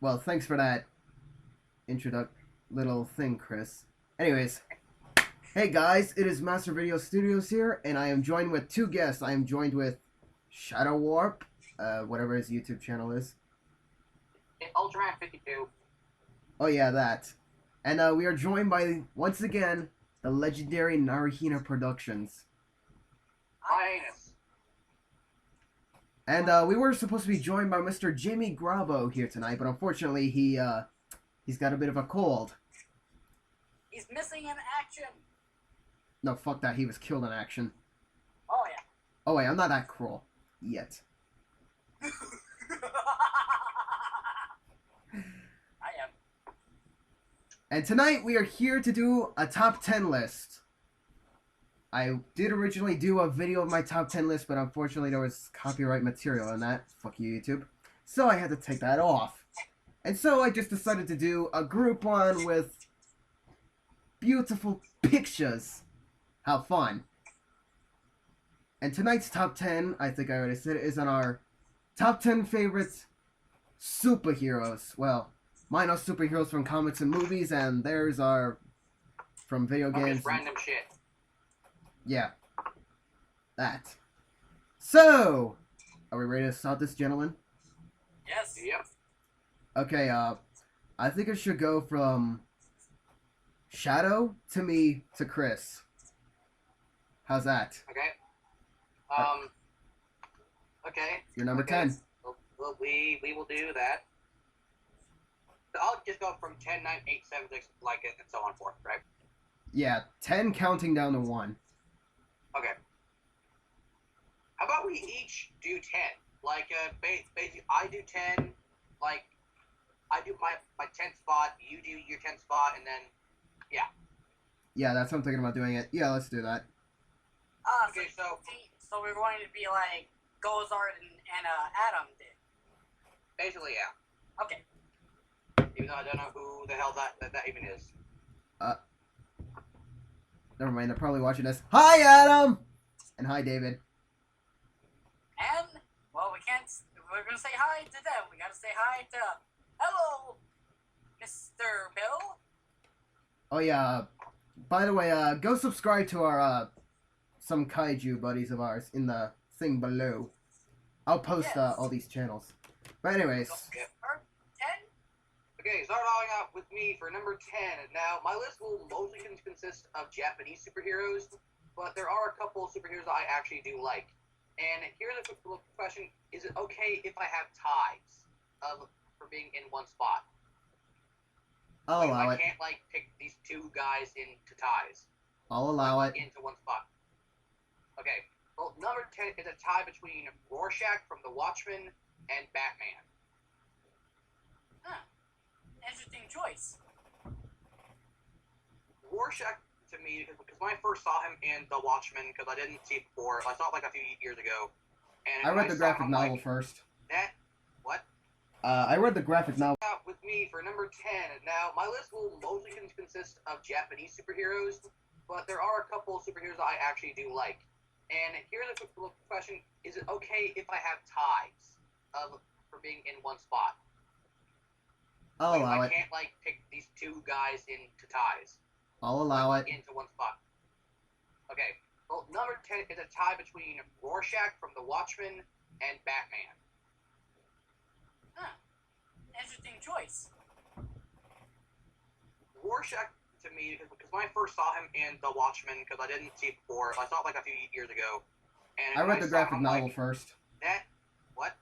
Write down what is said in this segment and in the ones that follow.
Well, thanks for that little thing, Chris. Anyways, hey guys, it is Master Video Studios here, and I am joined with two guests. I am joined with Shadow Warp, whatever his YouTube channel is. Ultraman 52. Oh yeah, that. And we are joined by, once again, the legendary Narihina Productions. Highness. And we were supposed to be joined by Mr. Jimmy Grabo here tonight, but unfortunately he's got a bit of a cold. He's missing in action. No, fuck that. He was killed in action. Oh yeah. Oh wait, I'm not that cruel yet. I am. And tonight we are here to do a top 10 list. I did originally do a video of my top 10 list, but unfortunately there was copyright material in that. Fuck you, YouTube. So I had to take that off. And so I just decided to do a group one with beautiful pictures. How fun. And tonight's top 10, I think I already said it, is on our top 10 favorite superheroes. Well, mine are superheroes from comics and movies, and theirs are from video games. Just random shit. Yeah. That. So, are we ready to start this, gentlemen? Yes. Yep. Okay, I think it should go from Shadow to me to Chris. How's that? Okay. Okay. You're number okay. 10. Well, we will do that. So I'll just go from 10, 9, 8, 7, 6, like it, and so on forth, right? Yeah, 10 counting down to 1. Okay. How about we each do 10? Like, basically, I do 10, like, I do my 10th spot, you do your 10th spot, and then, yeah. Yeah, that's what I'm thinking about doing it. Yeah, let's do that. Okay, so So we're going to be like Gozard and Adam did. basically, yeah. Okay. Even though I don't know who the hell that even is. Never mind, they're probably watching this. Hi, Adam! And hi, David. And well, we're gonna say hi to them. We gotta say hi to hello, Mr. Bill. Oh, yeah, by the way, go subscribe to our, some kaiju buddies of ours in the thing below. I'll post, Yes. all these channels. But anyways, Yep. 10. Okay, starting out with me for number 10. Now, my list will mostly consist of Japanese superheroes, but there are a couple of superheroes I actually do like. And here's a quick question. Is it okay if I have ties for being in one spot? I'll Like, allow I it. can't, like, pick these two guys into ties. I'll allow it. Into one spot. Okay. Well, number 10 is a tie between Rorschach from The Watchmen and Batman. Huh. Interesting choice. Rorschach, to me, because when I first saw him in The Watchmen, because I didn't see it before, I saw it like a few years ago. And I when read the saw graphic him, I'm novel like, first. What? I read the graphic novel. With me for number 10. Now, my list will mostly consist of Japanese superheroes, but there are a couple of superheroes I actually do like. And here's a quick question. Is it okay if I have ties for being in one spot? I'll Like, allow I it. can't, like, pick these two guys into ties. I'll allow it. Into one spot. Okay. Well, number 10 is a tie between Rorschach from The Watchmen and Batman. Huh. Interesting choice. Rorschach, to me, because when I first saw him in The Watchmen, because I didn't see it before, I saw it like a few years ago. And I when read the saw him, graphic I'm novel like, first. What?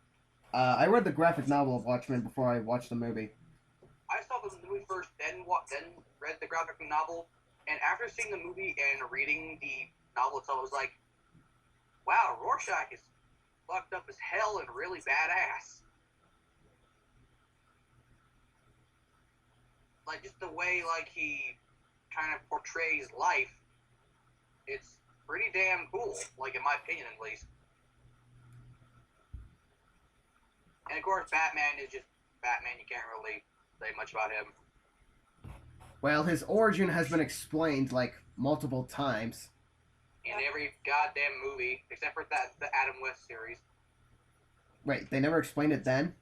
I read the graphic novel of Watchmen before I watched the movie. I saw the movie first, then read the graphic novel, and after seeing the movie and reading the novel itself, I was like, wow, Rorschach is fucked up as hell and really badass. Like, just the way, like, he kind of portrays life, it's pretty damn cool, like, in my opinion, at least. And, of course, Batman is just Batman. You can't really say much about him. Well, his origin has been explained, like, multiple times. In every goddamn movie, except for the Adam West series. Wait, they never explained it then?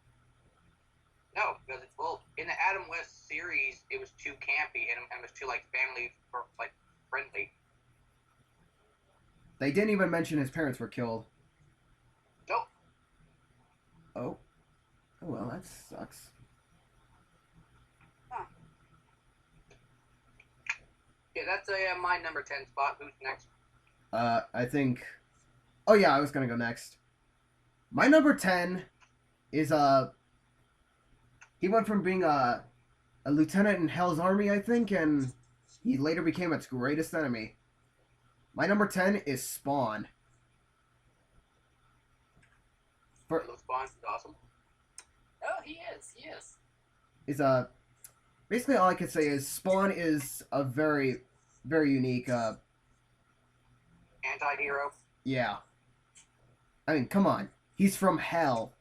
No, because well, in the Adam West series, it was too campy and it was too like family like friendly. They didn't even mention his parents were killed. Nope. Oh. Oh well, that sucks. Huh. Yeah, that's my number 10 spot. Who's next? I think. Oh yeah, I was gonna go next. My number 10 is he went from being a lieutenant in Hell's Army, I think, and he later became its greatest enemy. My number 10 is Spawn. For Spawn is awesome. Oh, he is. He is. is basically all I can say is Spawn is a very very unique Anti-hero. yeah. I mean, come on. He's from hell.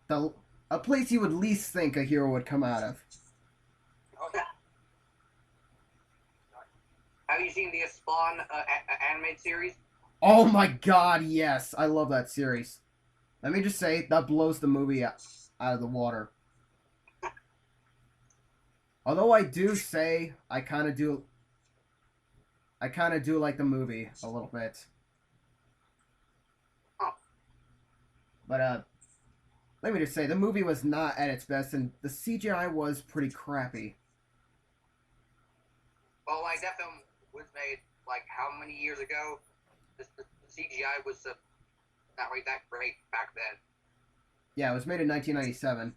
A place you would least think a hero would come out of. Okay. Have you seen the Spawn animated series? Oh my god, yes. I love that series. Let me just say, that blows the movie out of the water. Although I do say, I kind of do like the movie a little bit. Huh. But, let me just say, the movie was not at its best, and the CGI was pretty crappy. Well, like that film was made like how many years ago? The CGI was not really that great back then. Yeah, it was made in 1997.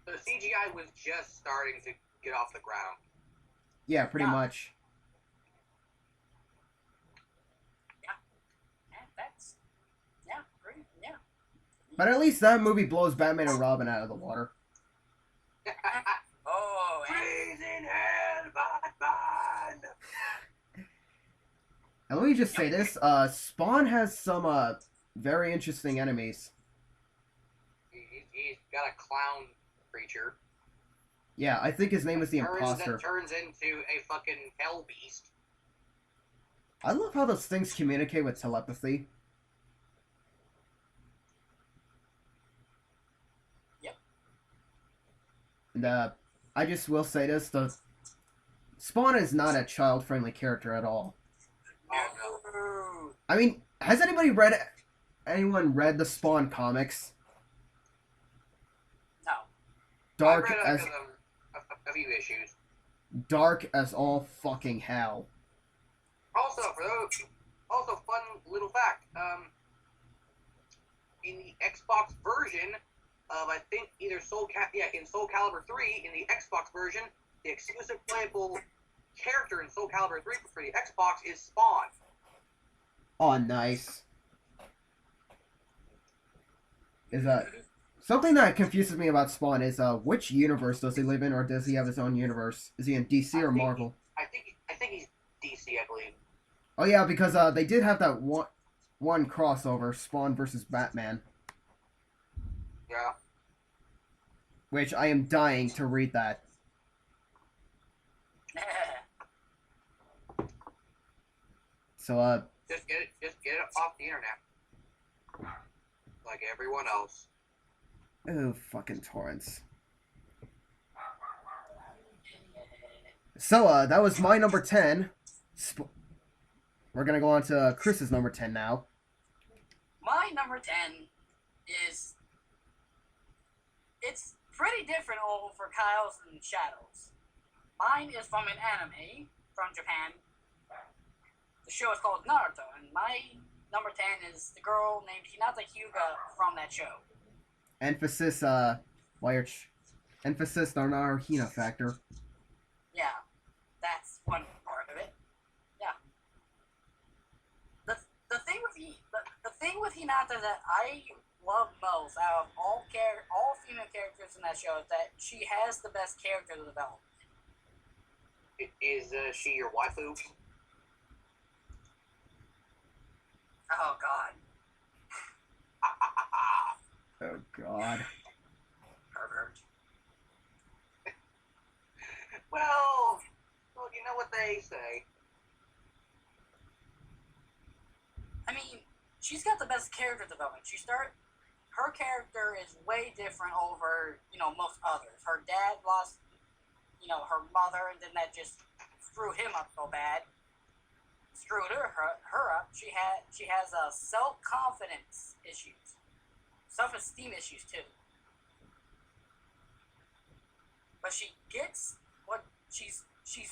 So the CGI was just starting to get off the ground. Yeah, pretty Yeah. much. Yeah, that's. Yeah, great. Yeah. But at least that movie blows Batman and Robin out of the water. Oh, and Freeze in hell, Batman! And let me just say this, Spawn has some, very interesting enemies. He's got a clown creature. Yeah, I think his name is the Imposter. That turns into a fucking hell beast. I love how those things communicate with telepathy. Yep. And, I just will say this, the Spawn is not a child-friendly character at all. Oh, no. I mean, has anyone read the Spawn comics? No. Dark I read as a few issues. dark as all fucking hell. Also, for those, also fun little fact. In the Xbox version of I think either in Soul Calibur 3 in the Xbox version, the exclusive playable character in Soul Calibur 3 for the Xbox is Spawn. Oh, nice. Is something that confuses me about Spawn is which universe does he live in, or does he have his own universe? Is he in DC or Marvel? I think he's DC, I believe. Oh yeah, because they did have that one crossover, Spawn versus Batman, Yeah. which I am dying to read that. So Just get it off the internet. Like everyone else. oh fucking torrents. So that was my number 10. We're gonna go on to Chris's number 10 now. My number 10 is. It's pretty different over Kyle's and Shadow's. Mine is from an anime from Japan. The show is called Naruto, and my number 10 is the girl named Hinata Hyuga from that show. Emphasis, emphasis on our Hina factor. Yeah, that's one part of it. Yeah. The thing with Hinata that I love most out of all female characters in that show is that she has the best character development. Is she your waifu? Oh God. Oh god. Pervert. Well, you know what they say. I mean, she's got the best character development. her character is way different over, most others. Her dad lost, her mother, and then that just screwed him up so bad. Screwed her up. She has self-confidence issues, self-esteem issues too. But she gets what she's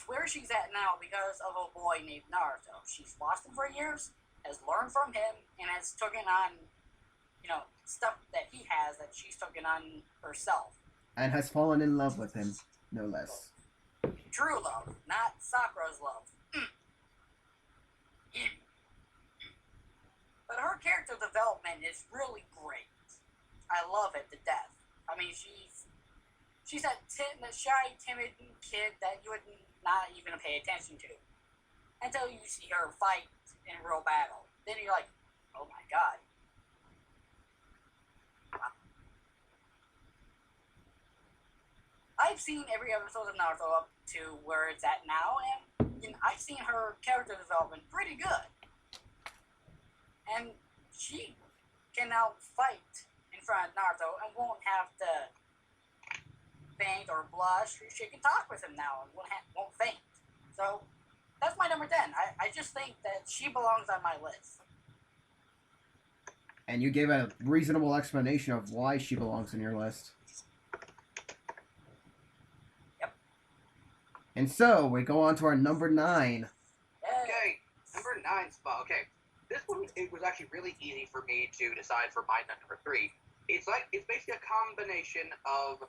where she's at now because of a boy named Naruto. She's lost him for years, has learned from him, and has taken on, stuff that he has that she's taken on herself. And has fallen in love with him, no less. True love, not Sakura's love. But her character development is really great. I love it to death. I mean, she's that shy, timid kid that you would not even pay attention to until you see her fight in real battle. Then you're like, oh my god. Wow. I've seen every episode of Naruto up to where it's at now, and I've seen her character development pretty good. And she can now fight in front of Naruto and won't have to faint or blush. She can talk with him now and won't faint. So that's my number 10. I just think that she belongs on my list. And you gave a reasonable explanation of why she belongs on your list. Yep. And so, we go on to our number 9. Okay, number 9 spot. Okay, this one, it was actually really easy for me to decide for my number 3. It's basically a combination of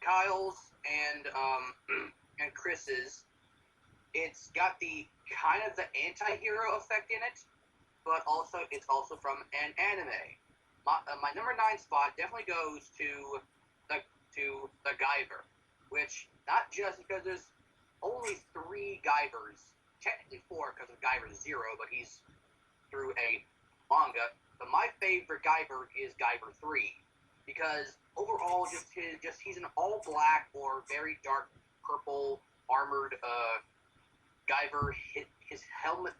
Kyle's and Chris's. It's got the kind of the anti-hero effect in it, but it's also from an anime. My number 9 spot definitely goes to the Guyver, which not just because there's only 3 Guyvers, technically 4 because of Guyver 0, but he's through a manga. But my favorite Guyver is Guyver 3 because overall, he's an all black or very dark purple armored Guyver. His helmet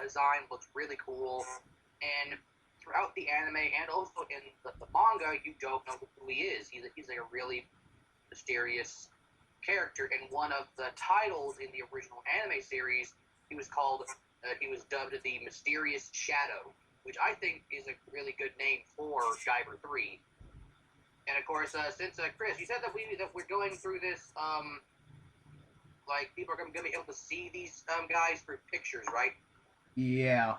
design looks really cool, and throughout the anime and also in the manga, you don't know who he is. He's like a really mysterious character. And one of the titles in the original anime series, he was dubbed the Mysterious Shadow, which I think is a really good name for Guyver 3. And of course, since Chris, you said that we're going through this, like people are going to be able to see these guys through pictures, right? Yeah.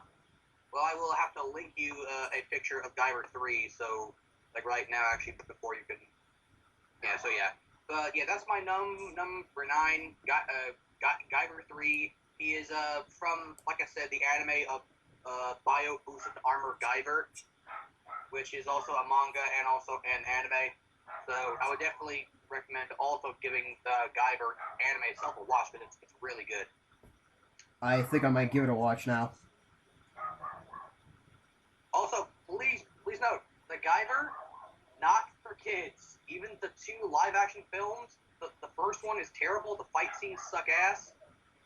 Well, I will have to link you a picture of Guyver 3, so like right now, actually, before you can. Yeah. So yeah, but yeah, that's my number 9, Guyver 3. He is from, like I said, the anime of Bio Boosted Armor Guyver, which is also a manga and also an anime. So I would definitely recommend also giving the Guyver anime itself a watch, because it's really good. I think I might give it a watch now. Also, please note, the Guyver, not for kids. Even the 2 live-action films, the first one is terrible, the fight scenes suck ass,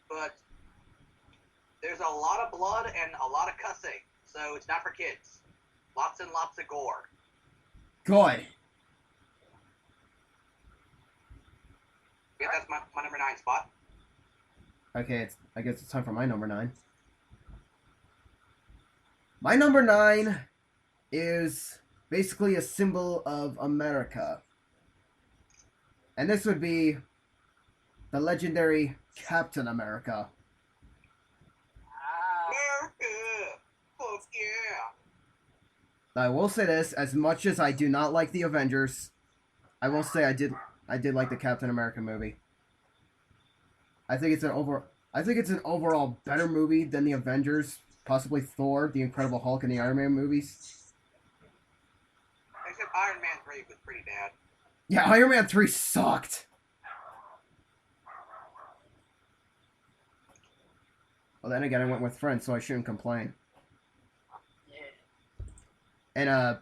but there's a lot of blood and a lot of cussing, so it's not for kids. Lots and lots of gore. Good. Yeah, that's my number 9 spot. Okay, I guess it's time for my number 9. My number 9 is basically a symbol of America. And this would be the legendary Captain America. America! Fuck yeah! I will say this, as much as I do not like the Avengers, I will say I did like the Captain America movie. I think it's an overall better movie than the Avengers, possibly Thor, the Incredible Hulk, and the Iron Man movies. Except Iron Man 3 was pretty bad. Yeah, Iron Man 3 sucked. Well, then again, I went with friends, so I shouldn't complain. And,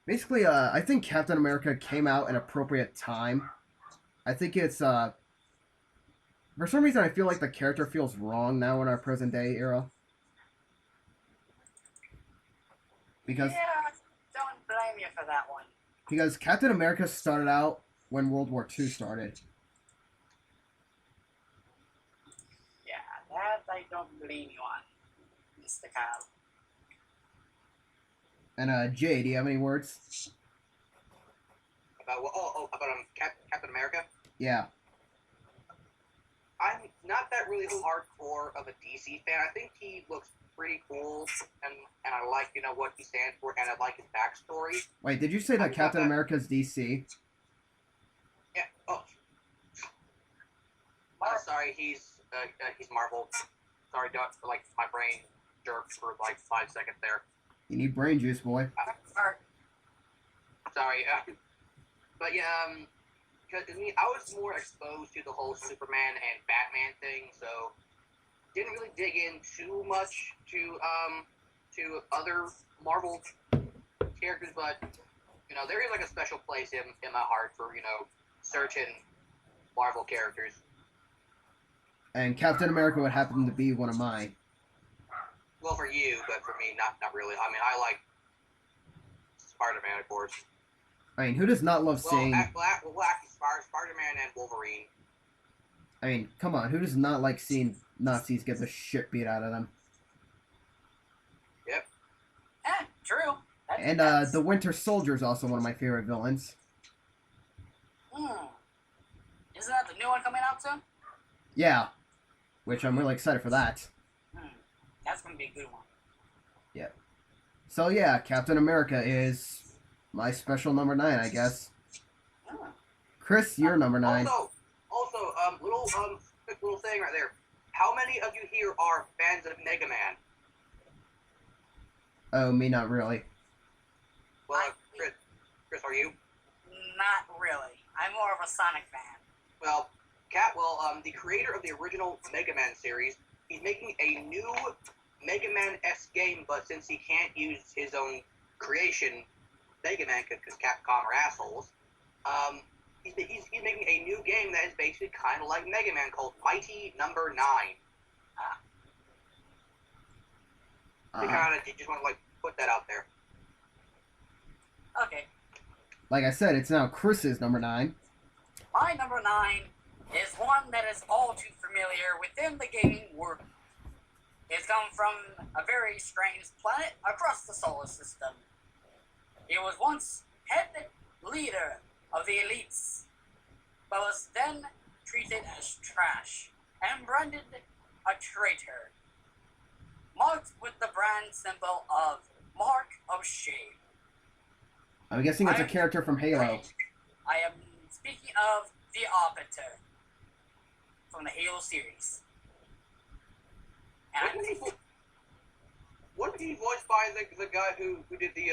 basically, I think Captain America came out at an appropriate time. I think it's, for some reason, I feel like the character feels wrong now in our present day era. Because yeah, blame you for that one. Because Captain America started out when World War II started. Yeah, that I don't blame you on, Mr. Kyle. And Jay, do you have any words? About what? About Captain America. Yeah. I'm not that really hardcore of a DC fan. I think he looks pretty cool, and I like what he stands for, and I like his backstory. Wait, did you say that Captain America's DC? Yeah. Oh. Sorry, he's Marvel. Sorry, like my brain jerked for like 5 seconds there. You need brain juice, boy. Sorry. But yeah, because I was more exposed to the whole Superman and Batman thing, so didn't really dig in too much to other Marvel characters, but there is like a special place in my heart for certain Marvel characters. And Captain America would happen to be one of mine. Well, for you, but for me, not really. I mean, I like Spider-Man, of course. I mean, who does not love seeing... Spider-Man and Wolverine. I mean, come on, who does not like seeing Nazis get the shit beat out of them? Yep. True. And the Winter Soldier is also one of my favorite villains. Isn't that the new one coming out soon? Yeah. Which I'm really excited for that. That's going to be a good one. Yeah. So yeah, Captain America is my special number 9, I guess. Chris, you're number 9. Also, quick little thing right there. How many of you here are fans of Mega Man? Oh, me, not really. Well, Chris, are you? Not really. I'm more of a Sonic fan. Well, the creator of the original Mega Man series, he's making a new Mega Man-esque game, but since he can't use his own creation, Mega Man, because Capcom are assholes, he's making a new game that is basically kind of like Mega Man called Mighty Number 9. I kind of just want to put that out there. Okay. Like I said, it's now Chris's number 9. My number 9 is one that is all too familiar within the gaming world. It's come from a very strange planet across the solar system. It was once head leader of the elites, but was then treated as trash and branded a traitor, marked with the brand symbol of Mark of Shame. I'm guessing it's a character from Halo. I am speaking of the Arbiter from the Halo series. And wasn't he voiced by the guy who did the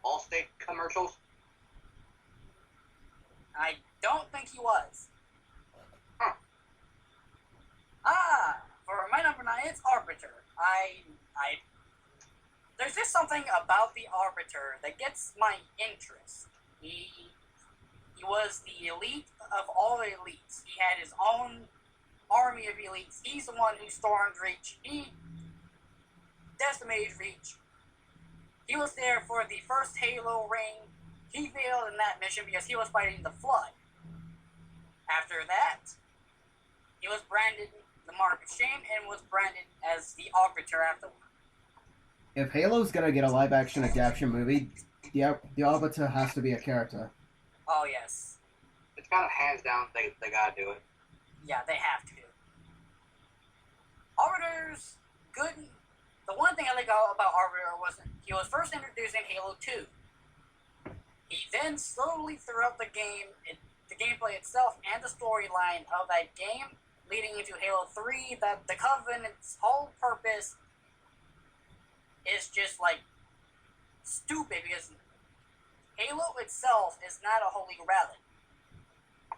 Allstate commercials? I don't think he was. Huh. For my number 9, it's Arbiter. There's just something about the Arbiter that gets my interest. He was the elite of all the elites. He had his own army of elites. He's the one who stormed Reach. He decimated Reach. He was there for the first Halo ring. He failed in that mission because he was fighting the Flood. After that, he was branded the Mark of Shame and was branded as the Arbiter afterward. If Halo's gonna get a live-action adaptation movie, the Arbiter has to be a character. Oh, yes. It's kind of hands down, they gotta do it. Yeah, they have to. Arbiter's good. The one thing I like about Arbiter was he was first introduced in Halo 2. He then slowly throughout the game, the gameplay itself and the storyline of that game, leading into Halo 3, that the Covenant's whole purpose is just stupid because Halo itself is not a holy relic.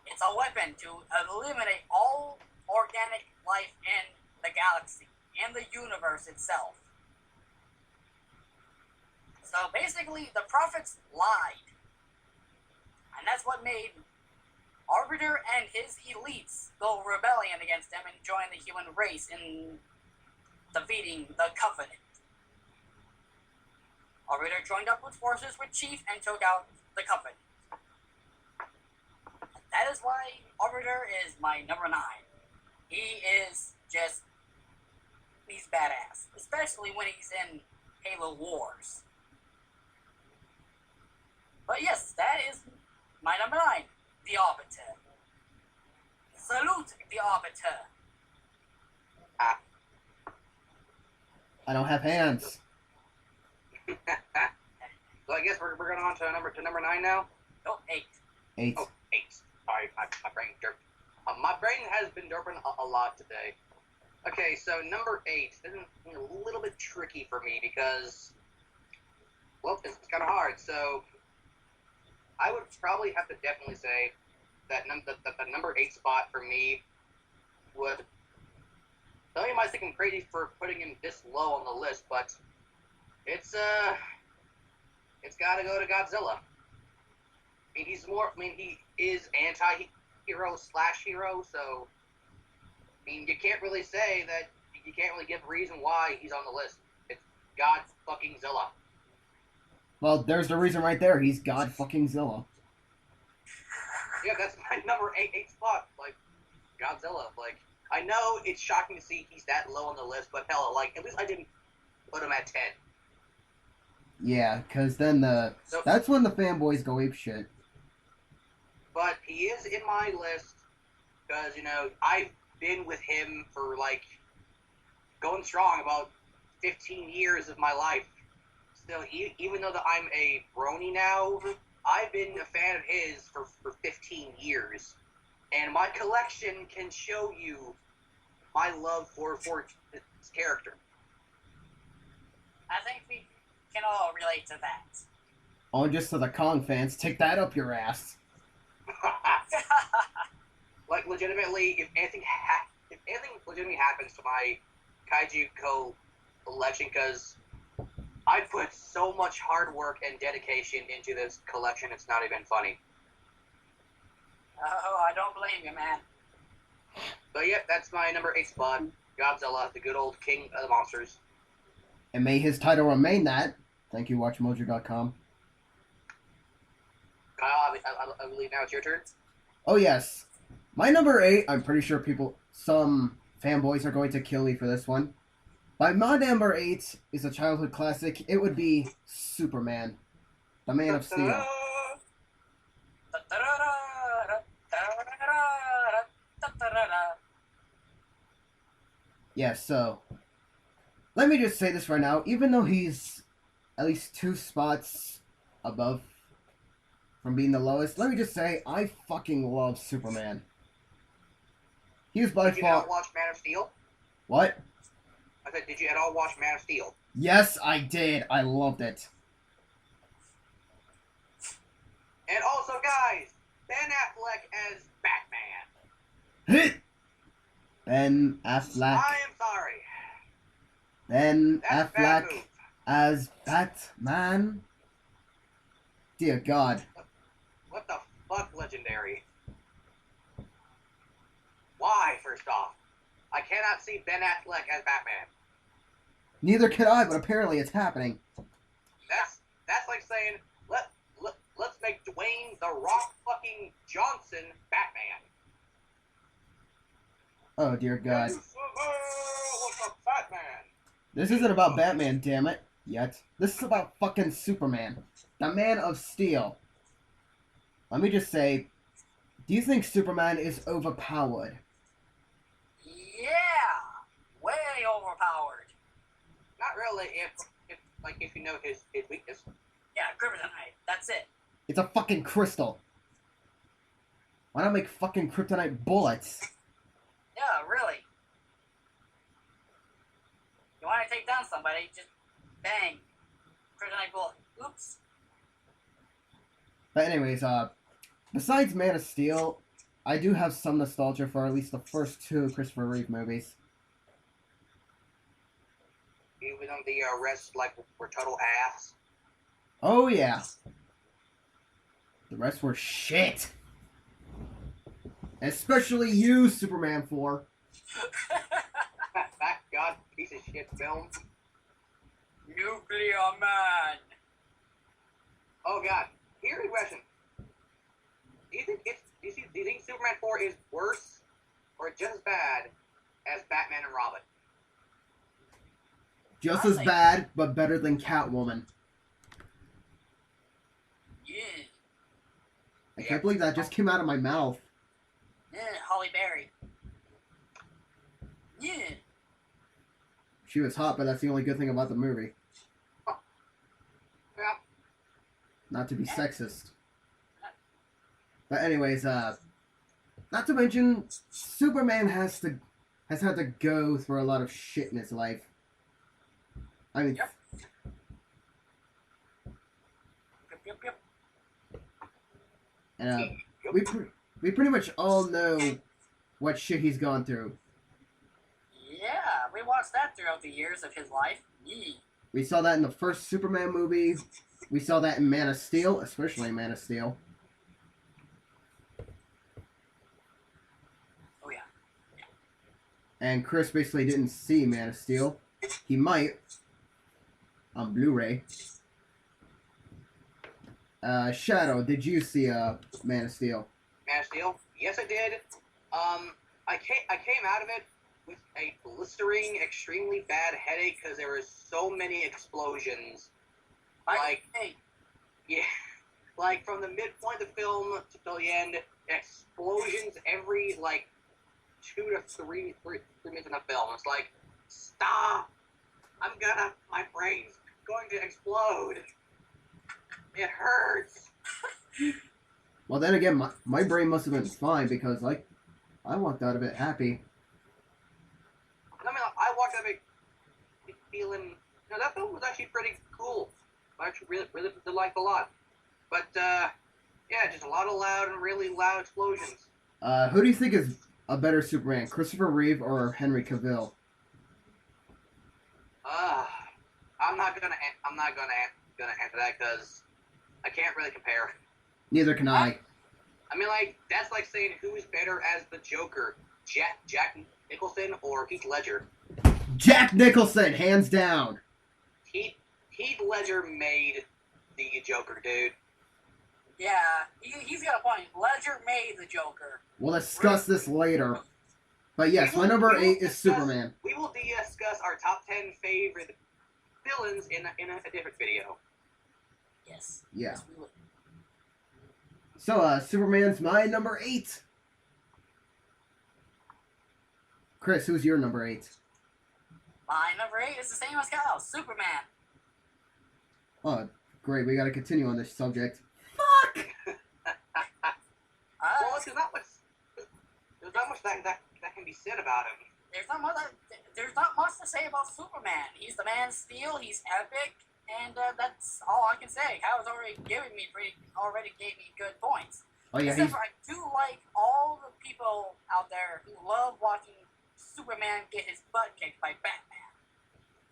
It's a weapon to eliminate all organic life in the galaxy, in the universe itself. So basically, the prophets lied. And that's what made Arbiter and his elites go rebellion against them and join the human race in defeating the Covenant. Arbiter joined up with forces with Chief and took out the company. That is why Arbiter is my number 9. He is just... he's badass. Especially when he's in Halo Wars. But yes, that is my number 9. The Arbiter. Salute the Arbiter. I don't have hands. So I guess we're going on to number 9 now? Oh, 8. 8. Oh, 8. Sorry, my brain derped. My brain has been derping a lot today. Okay, so number 8. This is a little bit tricky for me because, well, it's kind of hard. So I would probably have to definitely say that the number 8 spot for me would... Some of you might think I'm crazy for putting him this low on the list, but it's got to go to Godzilla. I mean, he is anti-hero / hero, so I mean, you can't really say that. You can't really give a reason why he's on the list. It's God fucking Zilla. Well, there's the reason right there. He's God fucking Zilla. Yeah, that's my number 8 spot. Like Godzilla. Like, I know it's shocking to see he's that low on the list, but hell, like, at least I didn't put him at 10. Yeah, because then that's when the fanboys go apeshit. But he is in my list because, you know, I've been with him for, like, going strong about 15 years of my life. Still, even though that I'm a brony now, I've been a fan of his for 15 years. And my collection can show you my love for his character. I think we can all relate to that. Oh, and just so the Kong fans, take that up your ass. Like, legitimately, if anything legitimately happens to my Kaiju collection, because I put so much hard work and dedication into this collection, it's not even funny. Oh, I don't blame you, man. So, yep, that's my number 8 spot. Godzilla, the good old king of the monsters. And may his title remain that. Thank you, WatchMojo.com. Kyle, I believe now it's your turn. Oh, yes. My number 8, I'm pretty sure some fanboys are going to kill me for this one. But my number 8 is a childhood classic. It would be Superman, the Man of Steel. Yeah, so let me just say this right now. Even though he's at least 2 spots above from being the lowest, let me just say I fucking love Superman. He was by Did you far. not watch Man of Steel? What? I said, did you at all watch Man of Steel? Yes, I did. I loved it. And also, guys, Ben Affleck as Batman. Ben Affleck. I am sorry. Ben That's a bad Affleck move. as Batman. Dear God. What the fuck, Legendary? Why, first off? I cannot see Ben Affleck as Batman. Neither can I, but apparently it's happening. That's like saying, let's make Dwayne The Rock fucking Johnson Batman. Oh, dear God. What's up, Batman? This isn't about Batman, damn it. Yet. This is about fucking Superman. The Man of Steel. Let me just say, do you think Superman is overpowered? Yeah! Way overpowered. Not really, if you know his weakness. Yeah, kryptonite. That's it. It's a fucking crystal. Why not make fucking kryptonite bullets? Yeah, really. You want to take down somebody, just bang. Kryptonite bullet. Oops. But anyways, besides Man of Steel, I do have some nostalgia for at least the first 2 Christopher Reeve movies. Even though the rest, like, were total ass. Oh yeah. The rest were shit. Especially you, Superman 4. That god piece of shit film. Nuclear Man. Oh God. Here's a question. Do you think Superman 4 is worse or just as bad as Batman and Robin? Just I as think- bad, but better than Catwoman. Yeah. I can't believe that just came out of my mouth. Yeah, Holly Berry. Yeah. She was hot, but that's the only good thing about the movie. Yeah. Not to be sexist. But anyways, not to mention, Superman has had to go through a lot of shit in his life. I mean, Yep. Yep. and we pretty much all know what shit he's gone through. Yeah, we watched that throughout the years of his life. Yeah. We saw that in the first Superman movie. We saw that in Man of Steel, especially in Man of Steel. Oh yeah. And Chris basically didn't see Man of Steel. He might on Blu-ray. Shadow, did you see Man of Steel? Man of Steel? Yes, I did. I came out of it with a blistering, extremely bad headache because there were so many explosions. Hey, Yeah, like from the midpoint of the film to the end, explosions every like 2 to 3 minutes in the film. It's like, stop! My brain's going to explode. It hurts. Well, then again, my brain must have been fine because I walked out of it happy. I mean, I walked out of it feeling, that film was actually pretty cool. I actually really liked it a lot. But, yeah, just a lot of loud and really loud explosions. Who do you think is a better Superman, Christopher Reeve or Henry Cavill? I'm not gonna answer that because I can't really compare. Neither can I. I mean, like, that's like saying who's better as the Joker, Jack Nicholson or Heath Ledger. Jack Nicholson, hands down. Heath Ledger made the Joker, dude. yeah, he's got a point. Ledger made the Joker. We'll discuss this later. But yes, my number 8 is Superman. We will discuss our top 10 favorite villains in a different video. Yes. Yeah. Yes, we will. So, Superman's my number 8. Chris, who's your number 8? My number 8 is the same as Kyle. Superman. Oh, great. We gotta continue on this subject. Fuck! Well, there's not much that can be said about him. There's not much to say about Superman. He's the Man of Steel. He's epic, and that's all I can say. Kyle's already gave me good points. Oh yeah, Except for I do like all the people out there who love watching Superman get his butt kicked by Batman.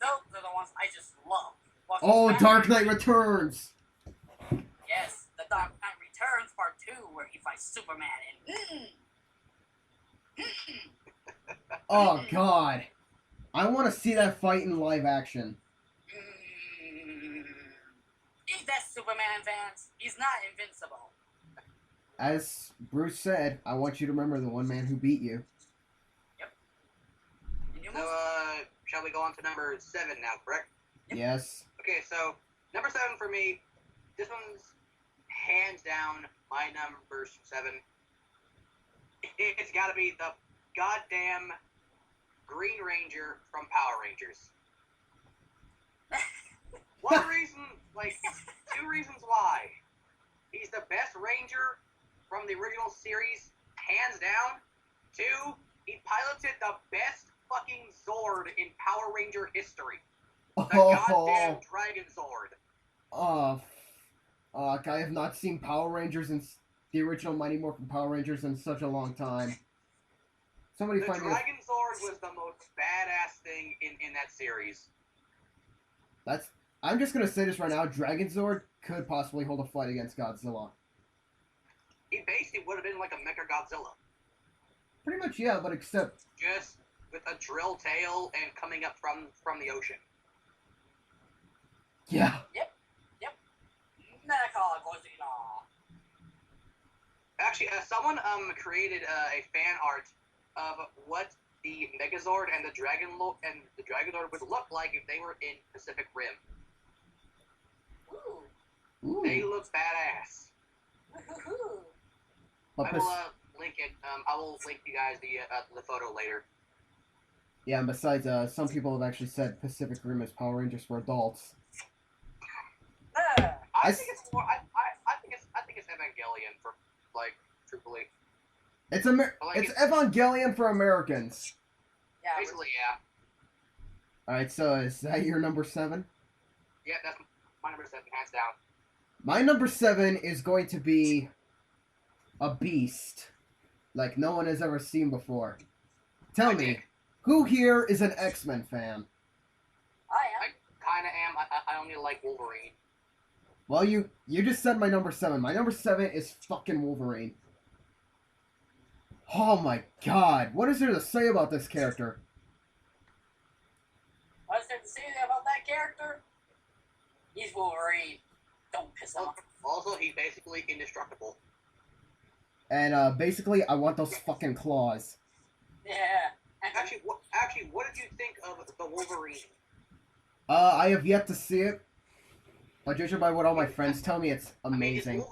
Those are the ones I just love. Watching Oh, Batman. Dark Knight Returns! Yes, the Dark Knight Returns Part 2, where he fights Superman, and Oh, God. I want to see that fight in live action. Eat that, Superman fans. He's not invincible. As Bruce said, I want you to remember the one man who beat you. And you So, must- shall we go on to number 7 now, correct? Yep. Yes. Okay, so number 7 for me, this one's hands down my number 7. It's got to be the goddamn Green Ranger from Power Rangers. One reason, like, 2 reasons why. He's the best Ranger from the original series, hands down. 2, he piloted the best fucking Zord in Power Ranger history. The goddamn Dragon Zord. I have not seen Power Rangers in the original Mighty Morphin Power Rangers in such a long time. Somebody The find me. Dragon Zord was the most badass thing in that series. I'm just gonna say this right now. Dragon Zord could possibly hold a fight against Godzilla. He basically would have been like a Mecha Godzilla. Pretty much, yeah, but except Just with a drill tail and coming up from the ocean. yeah. Metacog Actually, someone created a fan art of what the Megazord and the Dragonlord would look like if they were in Pacific Rim. Ooh. Ooh. They look badass. Woohoo. But I will link it. I will link you guys the photo later. yeah, and besides, some people have actually said Pacific Rim is Power Rangers for adults. I think it's more. I think it's Evangelion for like truthfully. It's like it's Evangelion for Americans. Yeah. Basically, yeah. All right, so is that your number 7? Yeah, that's my number 7, hands down. My number 7 is going to be a beast, like no one has ever seen before. Tell me, who here is an X-Men fan? I am. Kinda am. I only like Wolverine. Well, you just said my number 7. My number 7 is fucking Wolverine. Oh my god, what is there to say about this character? What's there to say about that character? He's Wolverine. Don't piss off. Also, he's basically indestructible. And basically, I want those fucking claws. Yeah. Actually, what did you think of the Wolverine? I have yet to see it, but judging by what all my friends tell me, it's amazing.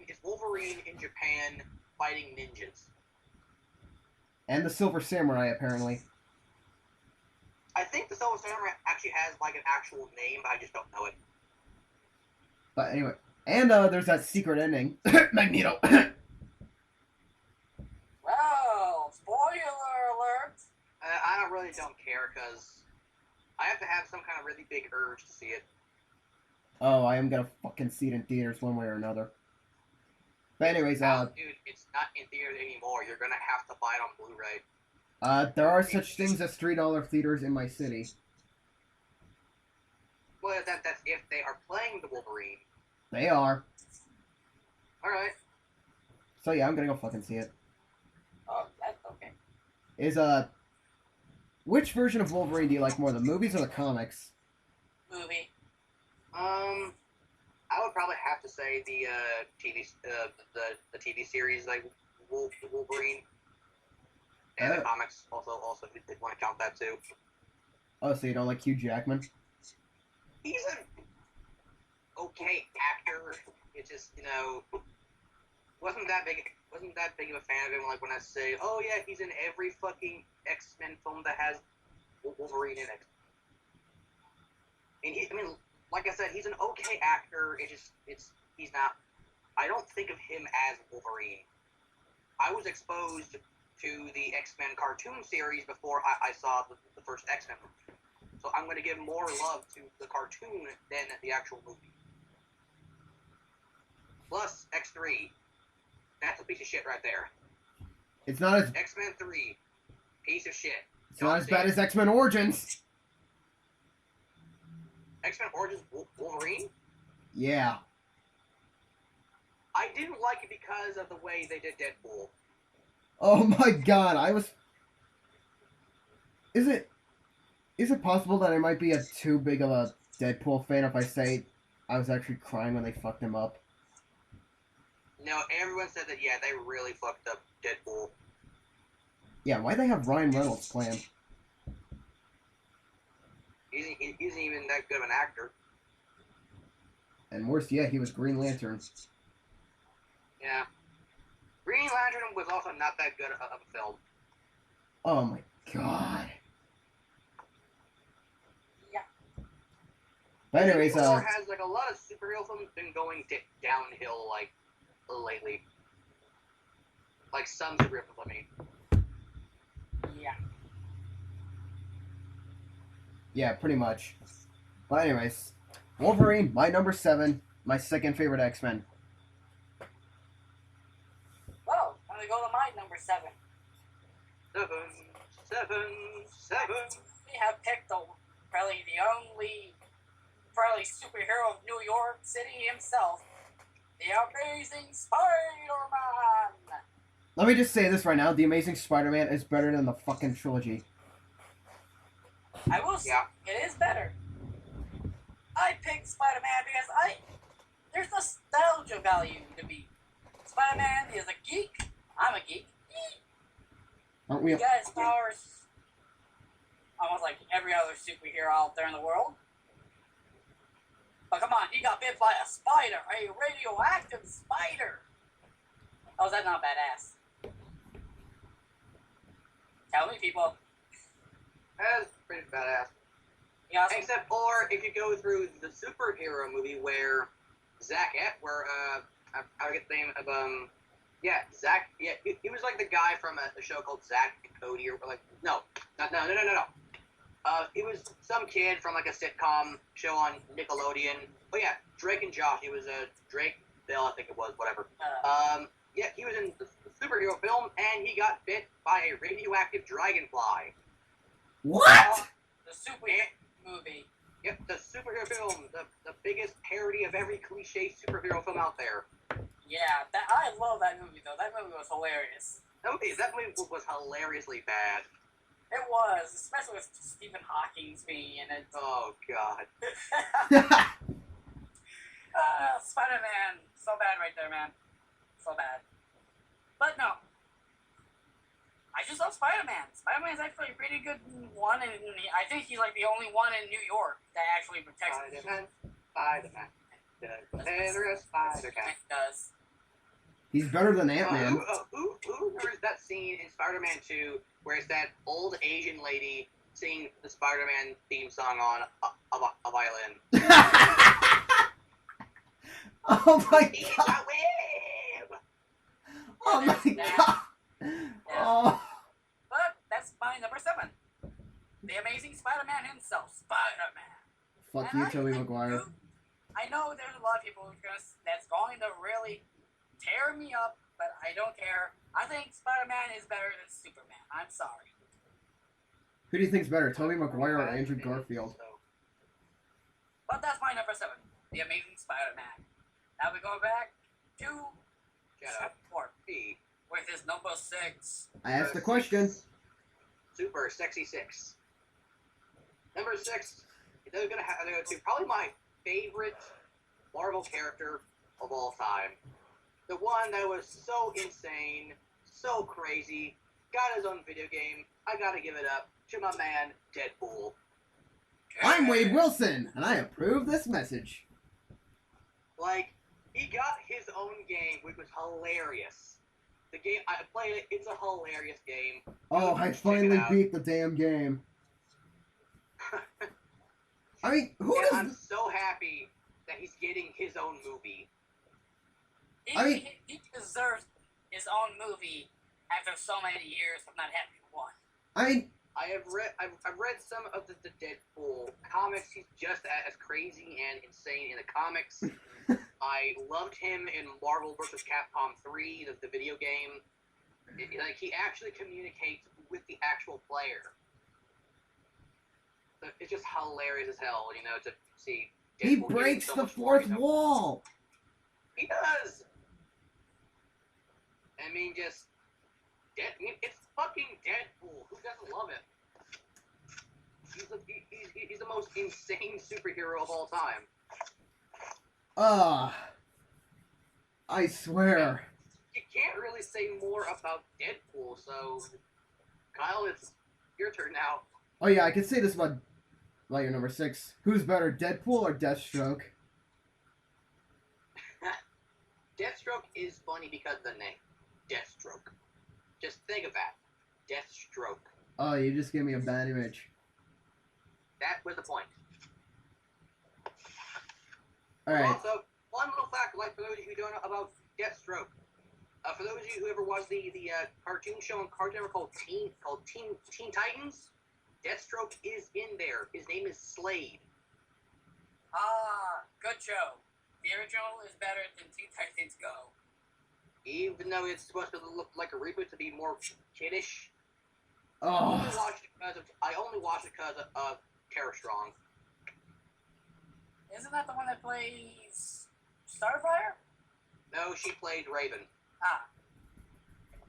Is Wolverine in Japan fighting ninjas? And the Silver Samurai, apparently. I think the Silver Samurai actually has like an actual name, but I just don't know it. But anyway, and there's that secret ending. Magneto. Well, spoiler alert. I don't care because I have to have some kind of really big urge to see it. Oh, I am gonna fucking see it in theaters one way or another. But anyways, dude, it's not in theaters anymore. You're gonna have to buy it on Blu-ray. there are such things as $3 theaters in my city. Well, that's if they are playing the Wolverine. They are. Alright. So yeah, I'm gonna go fucking see it. Oh, that's okay. Which version of Wolverine do you like more, the movies or the comics? Movie. I would probably have to say the the TV series like Wolverine, and the comics also did want to count that too. Oh, so you don't like Hugh Jackman? He's an okay actor. It's just wasn't that big of a fan of him. Like when I say, oh yeah, he's in every fucking X-Men film that has Wolverine in it. And like I said, he's an okay actor. He's not. I don't think of him as Wolverine. I was exposed to the X-Men cartoon series before I saw the first X-Men movie. So I'm going to give more love to the cartoon than the actual movie. Plus X3. That's a piece of shit right there. It's not as X-Men 3. Piece of shit. It's not as bad as X-Men Origins. X-Men Origins Wolverine? Yeah. I didn't like it because of the way they did Deadpool. Oh my god, Is it possible that I might be too big of a Deadpool fan if I say I was actually crying when they fucked him up? No, everyone said that, yeah, they really fucked up Deadpool. Yeah, why'd they have Ryan Reynolds play him? He isn't even that good of an actor. And worse yet, he was Green Lantern. Yeah. Green Lantern was also not that good of a film. Oh my god. Yeah. But anyways, Thor has like a lot of superhero films been going downhill like lately. Like some superhero films, I mean. Yeah. Yeah, pretty much. But anyways, Wolverine, my number 7, my second favorite X-Men. Well, I'm gonna go to my number 7. 7. We have picked probably the only superhero of New York City himself, the Amazing Spider-Man. Let me just say this right now, The Amazing Spider-Man is better than the fucking trilogy. I will say, it is better. I picked Spider-Man because there's nostalgia value to me. Spider-Man is a Aren't we? He got his powers almost like every other superhero out there in the world. But come on, he got bit by a spider, a radioactive spider. How is that not badass? Tell me, people. That's pretty badass. Yeah, Except for if you go through the superhero movie where I forget the name of Zach. Yeah, he was like the guy from a show called Zach and Cody, or like no. He was some kid from like a sitcom show on Nickelodeon. Oh yeah, Drake and Josh. He was a Drake Bill, I think it was, whatever. Yeah, he was in the superhero film, and he got bit by a radioactive dragonfly. What? The superhero movie. Yep, the superhero film, the biggest parody of every cliche superhero film out there. Yeah, I love that movie though. That movie was hilarious. That movie was hilariously bad. It was, especially with Stephen Hawking's being in it. Oh god. Spider-Man, so bad right there, man. So bad. But no. I just love Spider-Man. Spider-Man's actually a pretty good one, and I think he's like the only one in New York that actually protects Spider-Man. Spider-Man. Does. He's better than Ant-Man. Who remembers that scene in Spider-Man 2 where it's that old Asian lady singing the Spider-Man theme song on a violin? Oh my He's god! a web! Oh my god! Yeah. Oh. But that's my number 7. The Amazing Spider-Man himself, Spider-Man. Fuck And you, Tobey Maguire. I know there's a lot of people that's going to really tear me up, but I don't care. I think Spider-Man is better than Superman. I'm sorry. Who do you think's better, Tobey Maguire or Andrew Garfield? But that's my number 7, The Amazing Spider-Man. Now we go back to Four with his number 6. I asked the question. Super Sexy 6. Number 6, they're gonna go to probably my favorite Marvel character of all time. The one that was so insane, so crazy, got his own video game. I gotta give it up to my man, Deadpool. I'm Wade Wilson, and I approve this message. Like, he got his own game, which was hilarious. The game, I played it, it's a hilarious game. Oh, I finally out. beat the damn game. I mean, who And does... I'm so happy that he's getting his own movie. He deserves his own movie after so many years of not having one. I mean... I've read some of the Deadpool comics. He's just as crazy and insane in the comics. I loved him in Marvel vs. Capcom 3, the video game. Like, he actually communicates with the actual player. So it's just hilarious as hell, you know, to see Deadpool He getting breaks so the much fourth more, you know. wall! He does! I mean, just... it's fucking Deadpool. Who doesn't love it? He's the most insane superhero of all time. I swear. You can't really say more about Deadpool, so... Kyle, it's your turn now. Oh yeah, I can say this about your number 6. Who's better, Deadpool or Deathstroke? Deathstroke is funny because of the name. Deathstroke. Just think of that. Deathstroke. Oh, you just gave me a bad image. That was the point. Alright. Also, one little fact, like for those of you who don't know about Deathstroke. For those of you who ever watched the cartoon show on Cartoon Network called Teen Titans, Deathstroke is in there. His name is Slade. Ah, good show. The original is better than Teen Titans Go. Even though it's supposed to look like a reboot to be more kiddish. I Oh. only watched it because of Tara Strong. Isn't that the one that plays Starfire? No, she played Raven. Ah,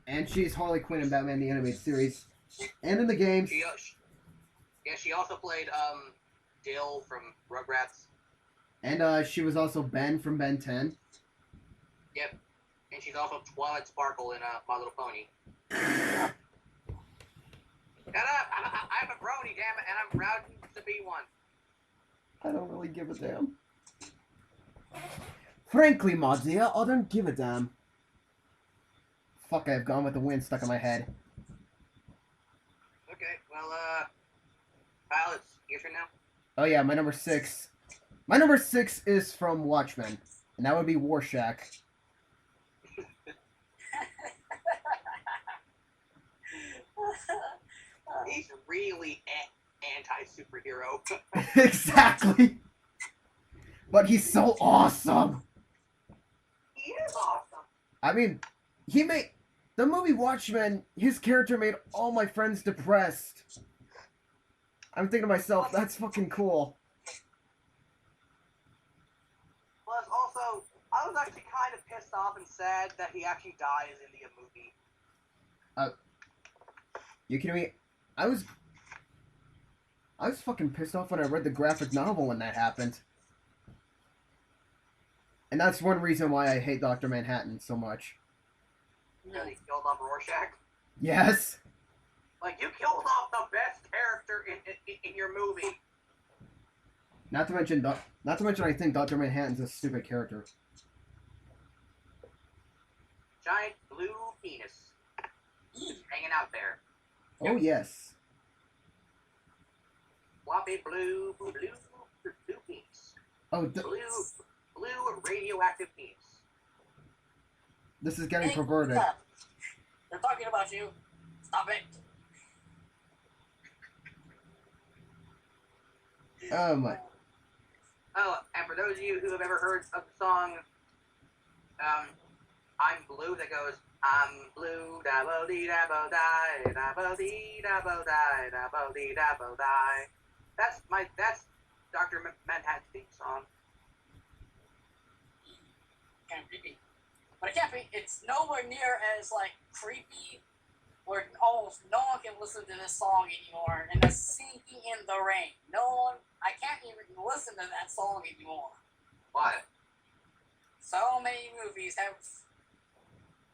And she's Harley Quinn in Batman the Animated Series. And in the games. She also played Dill from Rugrats. And she was also Ben from Ben 10. Yep. And she's also Twilight Sparkle in My Little Pony. Shut up! I'm a brony, damn it, and I'm proud to be one. I don't really give a damn. Frankly, Modzia, I don't give a damn. Fuck, I've gone with the wind stuck in my head. Okay, well, Kyle, it's your turn now. Oh yeah, my number 6. My number 6 is from Watchmen, and that would be Rorschach. He's really anti-superhero. Exactly. But he's so awesome. He is awesome. I mean, he made the movie Watchmen. His character made all my friends depressed. I'm thinking to myself, that's fucking cool. Plus, also, I was actually kind of pissed off and sad that he actually dies in the movie. You kidding me? I was fucking pissed off when I read the graphic novel when that happened. And that's one reason why I hate Dr. Manhattan so much. Because he killed off Rorschach. Yes. Like, you killed off the best character in your movie. Not to mention, I think Dr. Manhattan's a stupid character. Giant blue penis. Hanging out there. Oh yes. Floppy blue penis. Oh, Blue radioactive penis. this is getting Hey, perverted. stop. They're talking about you. Stop it. Oh my. Oh, and for those of you who have ever heard of the song, I'm Blue, that goes, I'm blue, da-bo-dee-da-bo-die, da-bo-dee-da-bo-die, da-bo-dee-da-bo-die. That's Dr. Manhattan's theme song. Kind of creepy. But it can't be. It's nowhere near as like creepy, where almost no one can listen to this song anymore. And that's "Sinking in the Rain." No one. I can't even listen to that song anymore. Why? So many movies have.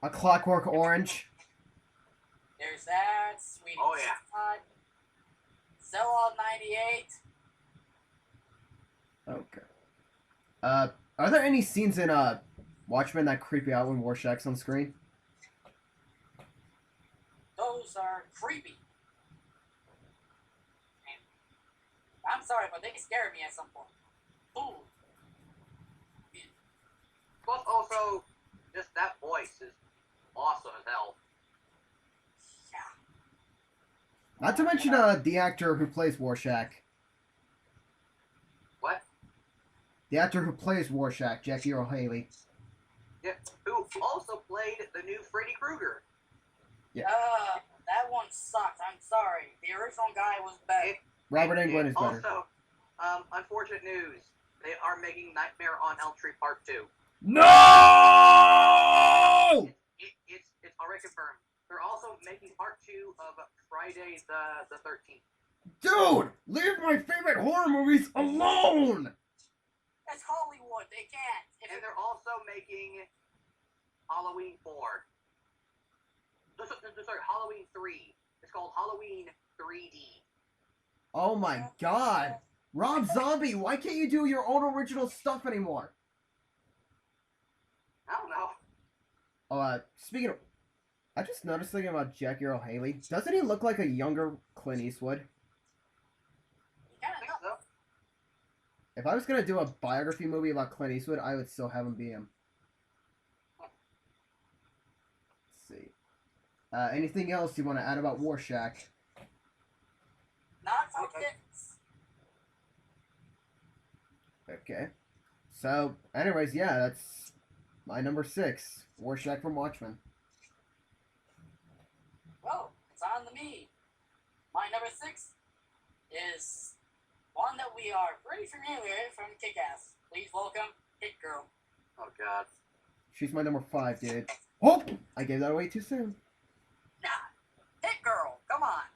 A Clockwork Orange. There's that. Sweetie Oh, yeah. Todd. Zella 98. Okay. Are there any scenes in Watchmen that creep you out when Rorschach's on screen? Those are creepy. And I'm sorry, but they scared me at some point. Ooh. Plus, also, just that voice is awesome as hell. Yeah. Not to mention the actor who plays Rorschach. What? The actor who plays Rorschach, Jackie Earle Haley. Yeah, who also played the new Freddy Krueger. Yeah. That one sucked. I'm sorry. The original guy was better. Robert Englund is better. Also, unfortunate news. They are making Nightmare on Elm Street Part 2. No! It's already confirmed. They're also making Part 2 of Friday the 13th. Dude, leave my favorite horror movies alone! That's Hollywood. They can't. And they're also making Halloween 4. Sorry, Halloween 3. It's called Halloween 3D. Oh my god. Rob Zombie, why can't you do your own original stuff anymore? I don't know. Oh, speaking of... I just noticed something about Jackie Earle Haley. Doesn't he look like a younger Clint Eastwood? I think so. If I was gonna do a biography movie about Clint Eastwood, I would still have him be him. Let's see. Anything else you want to add about Rorschach? Not for kids. Okay. So, anyways, yeah, that's my number 6. Rorschach from Watchmen. Well, it's on to me. My number 6 is one that we are pretty familiar with from K.UP.S. Please welcome Hit Girl. Oh, God. She's my number 5, dude. Oh! I gave that away too soon. Nah. Hit Girl, come on.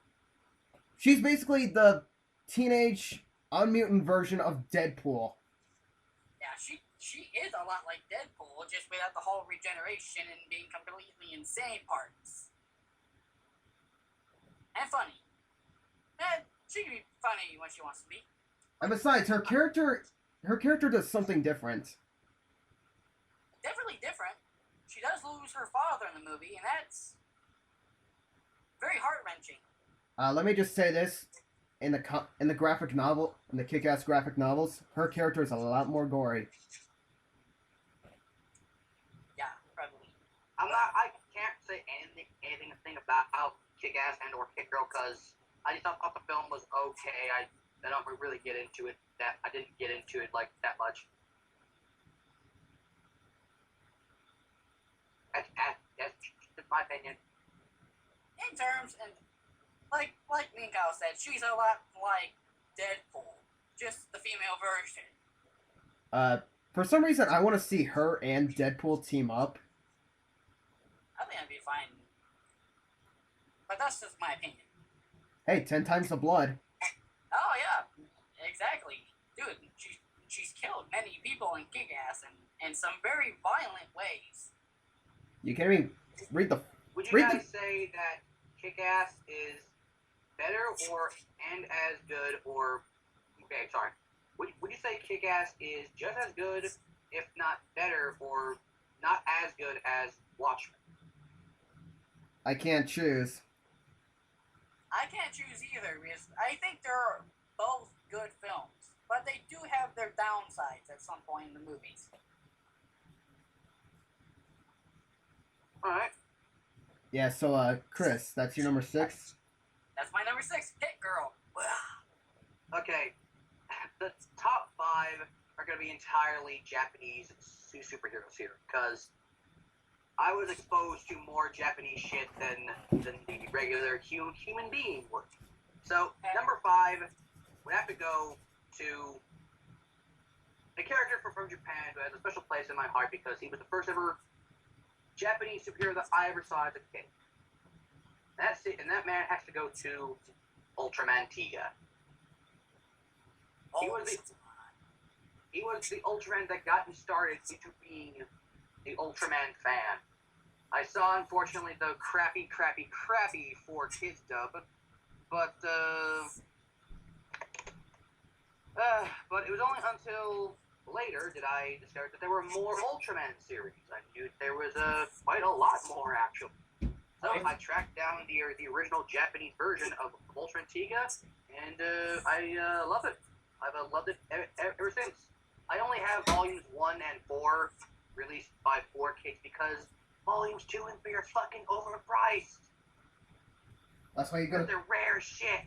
She's basically the teenage, unmutant version of Deadpool. Yeah, she is a lot like Deadpool, just without the whole regeneration and being completely insane parts. And funny. She can be funny when she wants to be. And besides, her character does something different. Definitely different. She does lose her father in the movie, and that's very heart-wrenching. Let me just say this: in the graphic novel, in the Kick-Ass graphic novels, her character is a lot more gory. Yeah, probably. I can't say anything about Kick-Ass and or Kick Girl because I just thought the film was okay. I don't really get into it. I didn't get into it like that much. That's just my opinion. In terms, and like me and Kyle said, she's a lot like Deadpool, just the female version. For some reason, I want to see her and Deadpool team up. I think that'd be fine. But that's just my opinion. Hey, 10 times the blood. Oh yeah, exactly, dude. She's killed many people in Kick-Ass in some very violent ways. You can't even read the. Would you guys say that Kick-Ass is better and as good or okay? Sorry. Would you say Kick-Ass is just as good, if not better, or not as good as Watchmen? I can't choose. I can't choose either because I think they're both good films, but they do have their downsides at some point in the movies. Alright. Yeah, so, Chris, that's your number 6? That's my number 6, Hit Girl. Okay. The top 5 are going to be entirely Japanese superheroes here, because I was exposed to more Japanese shit than the regular human being would. So, number 5 would have to go to a character from Japan who has a special place in my heart because he was the first ever Japanese superhero that I ever saw as a kid. That's it, and that man has to go to Ultraman Tiga. He was the Ultraman that got me started into being the Ultraman fan. I saw, unfortunately, the crappy 4Kids dub, but it was only until later did I discover that there were more Ultraman series. I knew there was quite a lot more, actually. So I tracked down the original Japanese version of Ultraman Tiga, and I love it. I've loved it ever since. I only have volumes 1 and 4 released by 4Kids because volumes 2 and 3 are fucking overpriced. That's why you go. They're rare shit.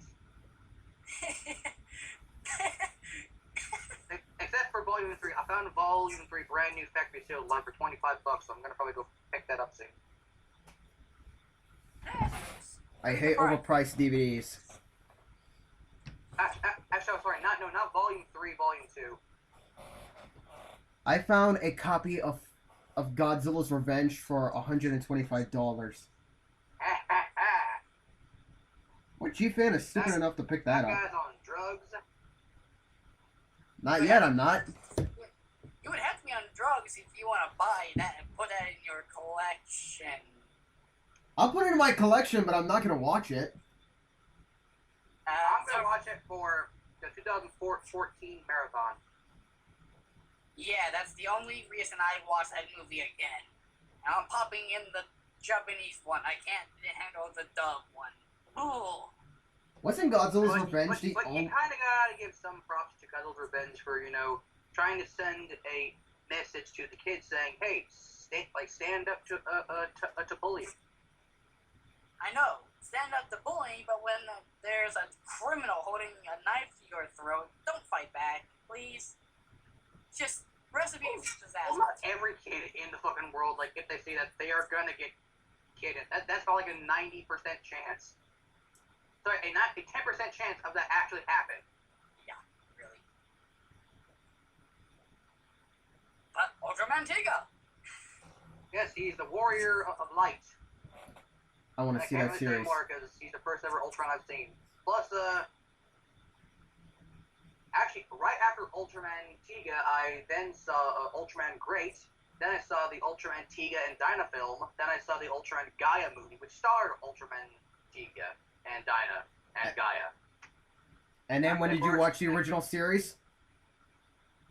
Except for volume 3, I found volume 3 brand new factory sealed line for $25, so I'm gonna probably go pick that up soon. I hate overpriced DVDs. Actually, I'm sorry, not volume 3, volume 2. I found a copy of Godzilla's Revenge for $125. What G-fan is stupid enough to pick that up? That guy's on drugs. Not yet, I'm not. You would have to be on drugs if you want to buy that and put that in your collection. I'll put it in my collection, but I'm not going to watch it. I'm going to watch it for the 2014 marathon. Yeah, that's the only reason I watch that movie again. And I'm popping in the Japanese one. I can't handle the dub one. Ooh. Wasn't Godzilla's Revenge but you kind of gotta give some props to Godzilla's Revenge for, trying to send a message to the kids saying, hey, stand up to bullying. I know, stand up to bullying, but when there's a criminal holding a knife to your throat, don't fight back, please. Just recipe for disaster. Well, not every kid in the fucking world, if they see that, they are gonna get kidded. That's probably like a 90% chance. Sorry, a 10% chance of that actually happening. Yeah, really. But Ultraman Tiga. Yes, he's the warrior of light. I want to see that series. Because he's the first ever Ultraman I've seen. Plus, actually, right after Ultraman Tiga, I then saw Ultraman Great. Then I saw the Ultraman Tiga and Dyna film. Then I saw the Ultraman Gaia movie, which starred Ultraman Tiga and Dyna and Gaia. And then when Of did you course, watch the original series?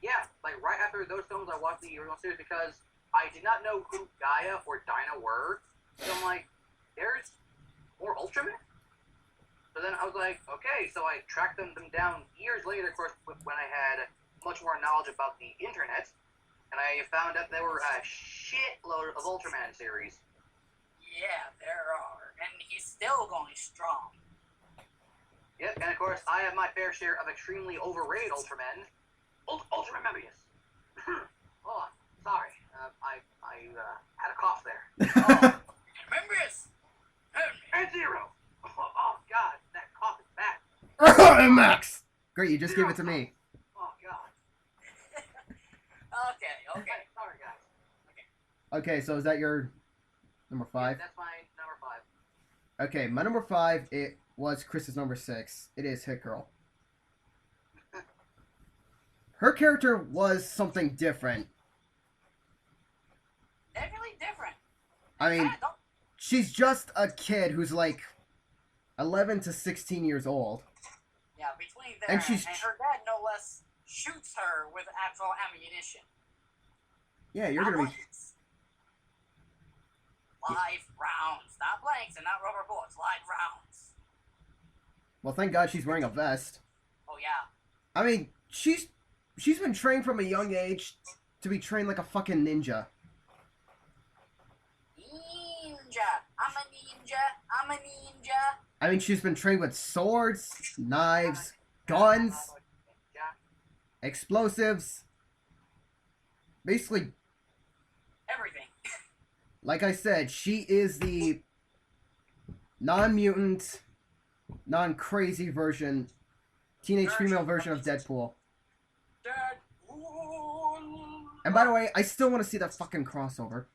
Yeah, like right after those films, I watched the original series because I did not know who Gaia or Dinah were. So I'm like, there's more Ultramen? So then I was like, okay, so I tracked them down years later, of course, when I had much more knowledge about the internet, and I found out there were a shitload of Ultraman series. Yeah, there are. And he's still going strong. Yep, and of course, I have my fair share of extremely overrated Ultramen. Ultraman Mebius. Oh, sorry. I had a cough there. Remember this? And Zero. Oh, God, that cough is bad. Max! Great, you just gave it to me. Oh, God. Okay. Sorry, guys. Okay, so is that your number 5? Yeah, that's my number 5. Okay, my number 5, it was Chris's number 6. It is Hit Girl. Her character was something different. Definitely different. I mean, she's just a kid who's like 11 to 16 years old. Yeah, between there And and she's- her dad, no less, shoots her with actual ammunition. Yeah, you're Not gonna be... blanks. Live rounds. Not blanks and not rubber bullets. Live rounds. Well, thank God she's wearing a vest. Oh, yeah. I mean, she's been trained from a young age to be trained like a fucking ninja. Ninja. I'm a ninja. I'm a ninja. I mean, she's been trained with swords, knives, guns, Yeah. explosives. Basically, Everything. like I said, she is the non-mutant, non-crazy version, teenage female version of Deadpool. Deadpool. And by the way, I still want to see that fucking crossover.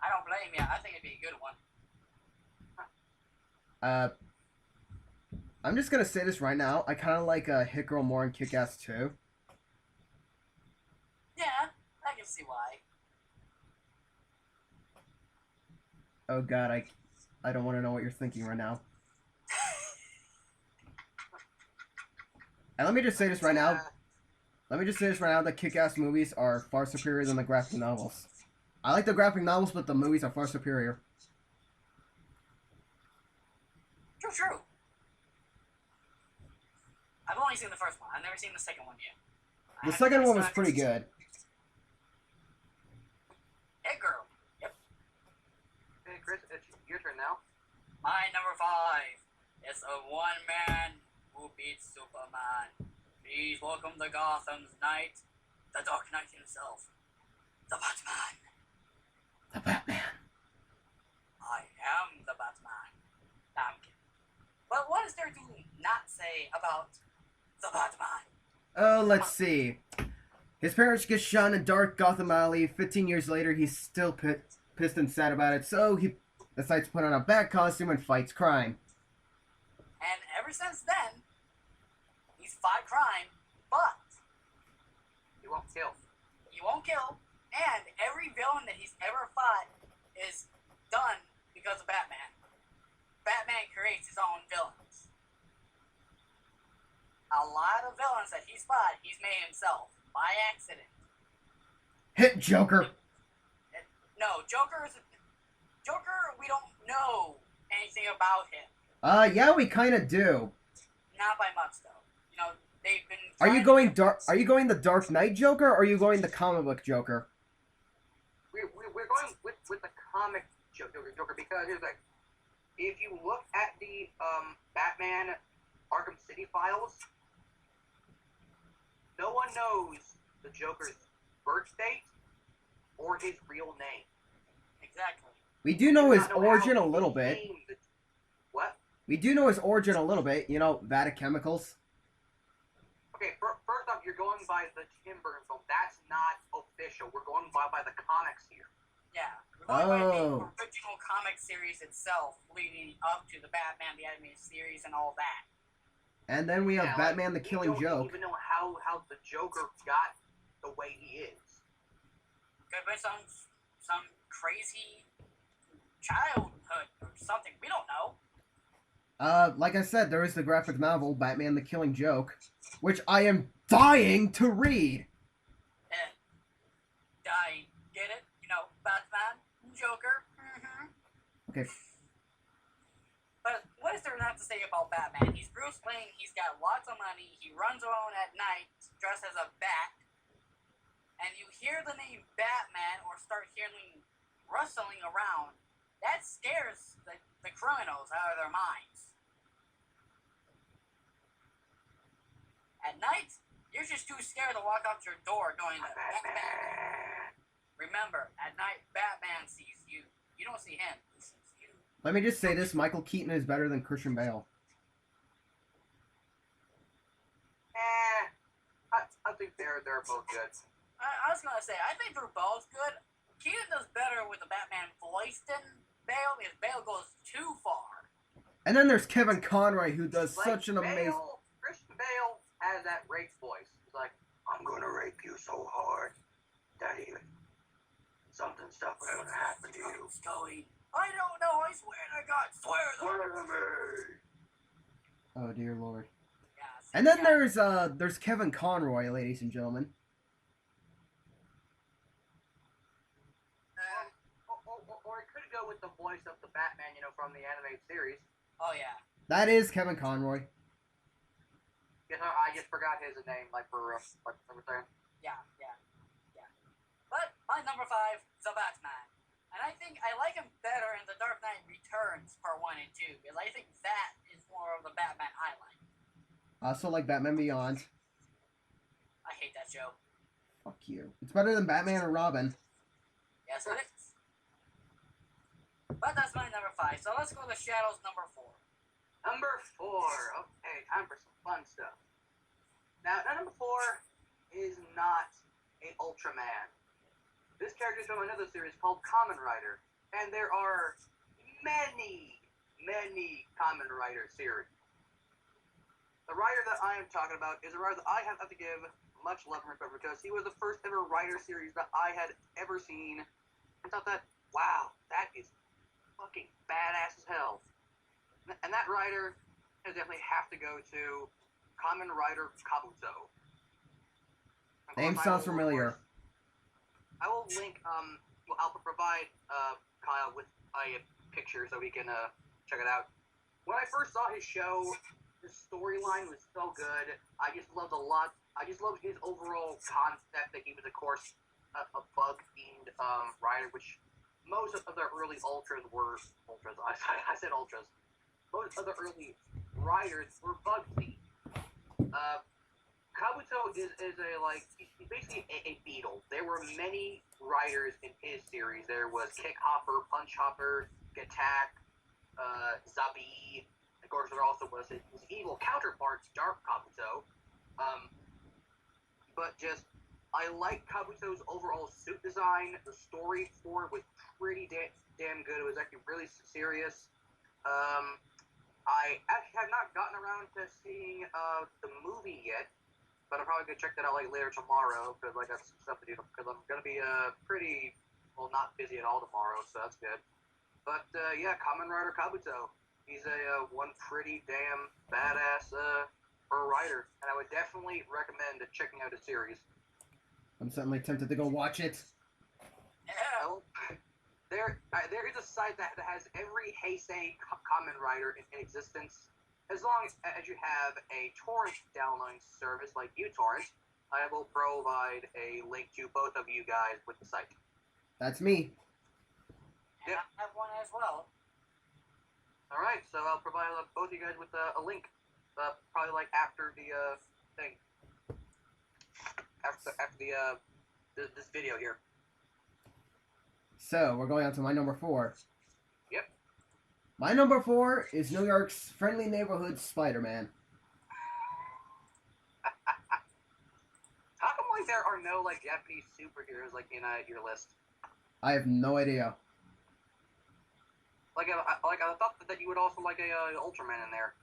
I don't blame you. I think it'd be a good one. I'm just gonna say this right now. I kind of like Hit Girl more in Kick-Ass 2. Yeah, I can see why. Oh God, I don't want to know what you're thinking right now. And let me just say this right now. The Kick-Ass movies are far superior than the graphic novels. I like the graphic novels, but the movies are far superior. True. I've only seen the first one. I've never seen the second one yet. The second one was pretty good. Hey, girl. Yep. Hey, Chris, it's your turn now. My number 5 is a one man who beats Superman. Please welcome the Gotham's Knight, the Dark Knight himself, the Batman. The Batman. I am the Batman. Nah, I'm kidding. But what is there to not say about the Batman? Oh, let's see. His parents get shot in a dark Gotham alley. 15 years later, he's still pissed and sad about it, so he decides to put on a bat costume and fights crime. And ever since then, he's fought crime, but You won't kill. he won't kill. And every villain that he's ever fought is done because of Batman. Batman creates his own villains. A lot of villains that he's fought, he's made himself by accident. Hit Joker. No, Joker, we don't know anything about him. Yeah, we kind of do. Not by much, though. You know, they've been. Are you trying to- going Are you going the Dark Knight Joker, or are you going the comic book Joker? We're going with the comic Joker because here's like, if you look at the Batman Arkham City files, no one knows the Joker's birth date or his real name. Exactly. We do know We his do not know origin how a little he bit. named it. What? We do know his origin a little bit. You know, vat of chemicals. Okay, first off, you're going by the Tim Burton film. That's not official. We're going by the comics here. Yeah. We're going by the Oh. original comic series itself, leading up to the Batman the Animated Series and all that. And then we have Yeah, Batman the we Killing don't Joke. even know how the Joker got the way he is. Could have been some crazy childhood or something. We don't know. Like I said, there is the graphic novel Batman: The Killing Joke, which I am dying to read. And I get it. You know, Batman, Joker. Okay, But what is there not to say about Batman? He's Bruce Wayne. He's got lots of money. He runs around at night dressed as a bat. And you hear the name Batman or start hearing rustling around. That scares the criminals out of their minds. At night, you're just too scared to walk out your door going to Batman. Remember, at night, Batman sees you. You don't see him. He sees you. let me just say this: Michael Keaton is better than Christian Bale. I think they're both good. I was gonna say, I think they're both good. Keaton does better with the Batman voice than Bale because Bale goes too far. And then there's Kevin Conroy, who does Like, such an amazing. Christian Bale has that rape voice. He's like, I'm gonna rape you so hard that even something's gonna happen to you. Going, I don't know, I swear to God, swear to me. Oh dear lord. Yes, And then yeah. there's Kevin Conroy, ladies and gentlemen. Or it could go with the voice of the Batman, you know, from the animated series. Oh yeah. That is Kevin Conroy. Yes, I just forgot his name, like for what I'm saying. Yeah. But my number 5 is the Batman. And I think I like him better in The Dark Knight Returns Part 1 and 2, because I think that is more of the Batman I like. I also like Batman Beyond. I hate that show. Fuck you. It's better than Batman and Robin. Yes, it is. But that's my number 5, so let's go to Shadow's number 4. Number 4. Okay, time for some fun stuff. Now, number 4 is not a Ultraman. This character is from another series called Kamen Rider, and there are many Kamen Rider series. The writer that I am talking about is a writer that I have to give much love and respect because he was the first ever writer series that I had ever seen. I thought that, wow, that is fucking badass as hell. And that writer I definitely have to go to Kamen Rider Kabuto. Name sounds familiar. I will link, well, I'll provide Kyle with a picture so we can check it out. When I first saw his show, the storyline was so good. I just loved a lot. I just loved his overall concept that he was, of course, a bug-themed writer, which most of the early Ultras were... Ultras, I said Ultras. Most of the early writers were bug-themed. Kabuto is a, like, he's basically a beetle. There were many writers in his series. There was Kick Hopper, Punch Hopper, Gattack, Zabi. Of course, there also was his evil counterpart, Dark Kabuto. But just, I like Kabuto's overall suit design. The story for it was pretty damn good. It was actually really serious. I actually have not gotten around to seeing the movie yet. But I'm probably gonna check that out like later tomorrow because I got some stuff to do. Because I'm gonna be pretty not busy at all tomorrow, so that's good. But yeah, Kamen Rider Kabuto. He's a one pretty damn badass writer, and I would definitely recommend checking out his series. I'm certainly tempted to go watch it. Yeah. There is a site that has every Heisei Kamen Rider in existence. As long as you have a torrent downloading service like uTorrent, I will provide a link to both of you guys with the site. That's me. And yep. I have one as well. Alright, so I'll provide both of you guys with a link. Probably like after the thing. After this video here. So, we're going on to my number 4. Yep. My number 4 is New York's friendly neighborhood Spider-Man. How come like there are no like Japanese superheroes like in your list? I have no idea. Like I thought that you would also like a Ultraman in there.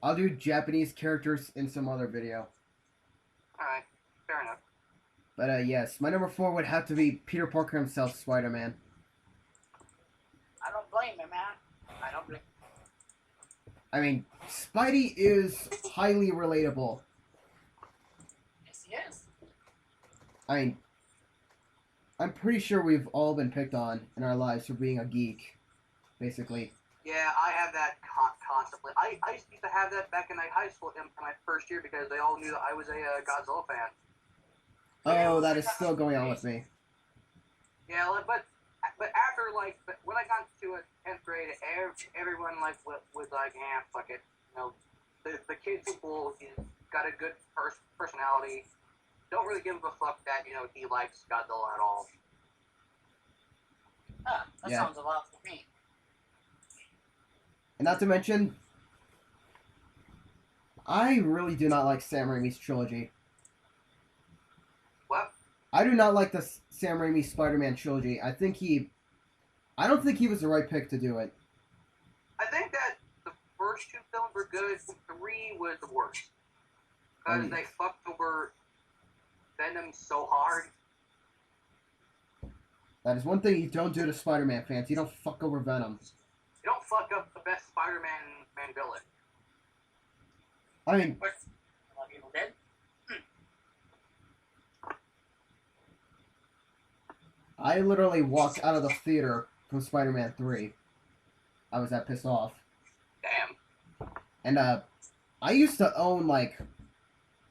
I'll do Japanese characters in some other video. Alright, fair enough. But yes, my number 4 would have to be Peter Parker himself, Spider-Man. I don't blame him, man. I don't blame. I mean, Spidey is highly relatable. Yes, he is. I mean, I'm pretty sure we've all been picked on in our lives for being a geek, basically. Yeah, I have that constantly. I used to have that back in high school in my first year because they all knew that I was a Godzilla fan. Oh, that is still going on with me. Yeah, but after when I got to 10th grade, everyone was like, yeah, fuck it. You know, the kid's cool. He's got a good personality. Don't really give a fuck that he likes Godzilla at all. Ah, that Yeah. sounds a lot for me. And not to mention, I really do not like Sam Raimi's trilogy. What? I do not like the Sam Raimi Spider-Man trilogy. I don't think he was the right pick to do it. I think that the first two films were good. 3 was the worst because they fucked over Venom so hard. That is one thing you don't do to Spider-Man fans. You don't fuck over Venom. You don't fuck up the best Spider-Man villain. I mean, But a lot of people did. I literally walked out of the theater from Spider-Man 3. I was that pissed off. Damn. And, I used to own, like,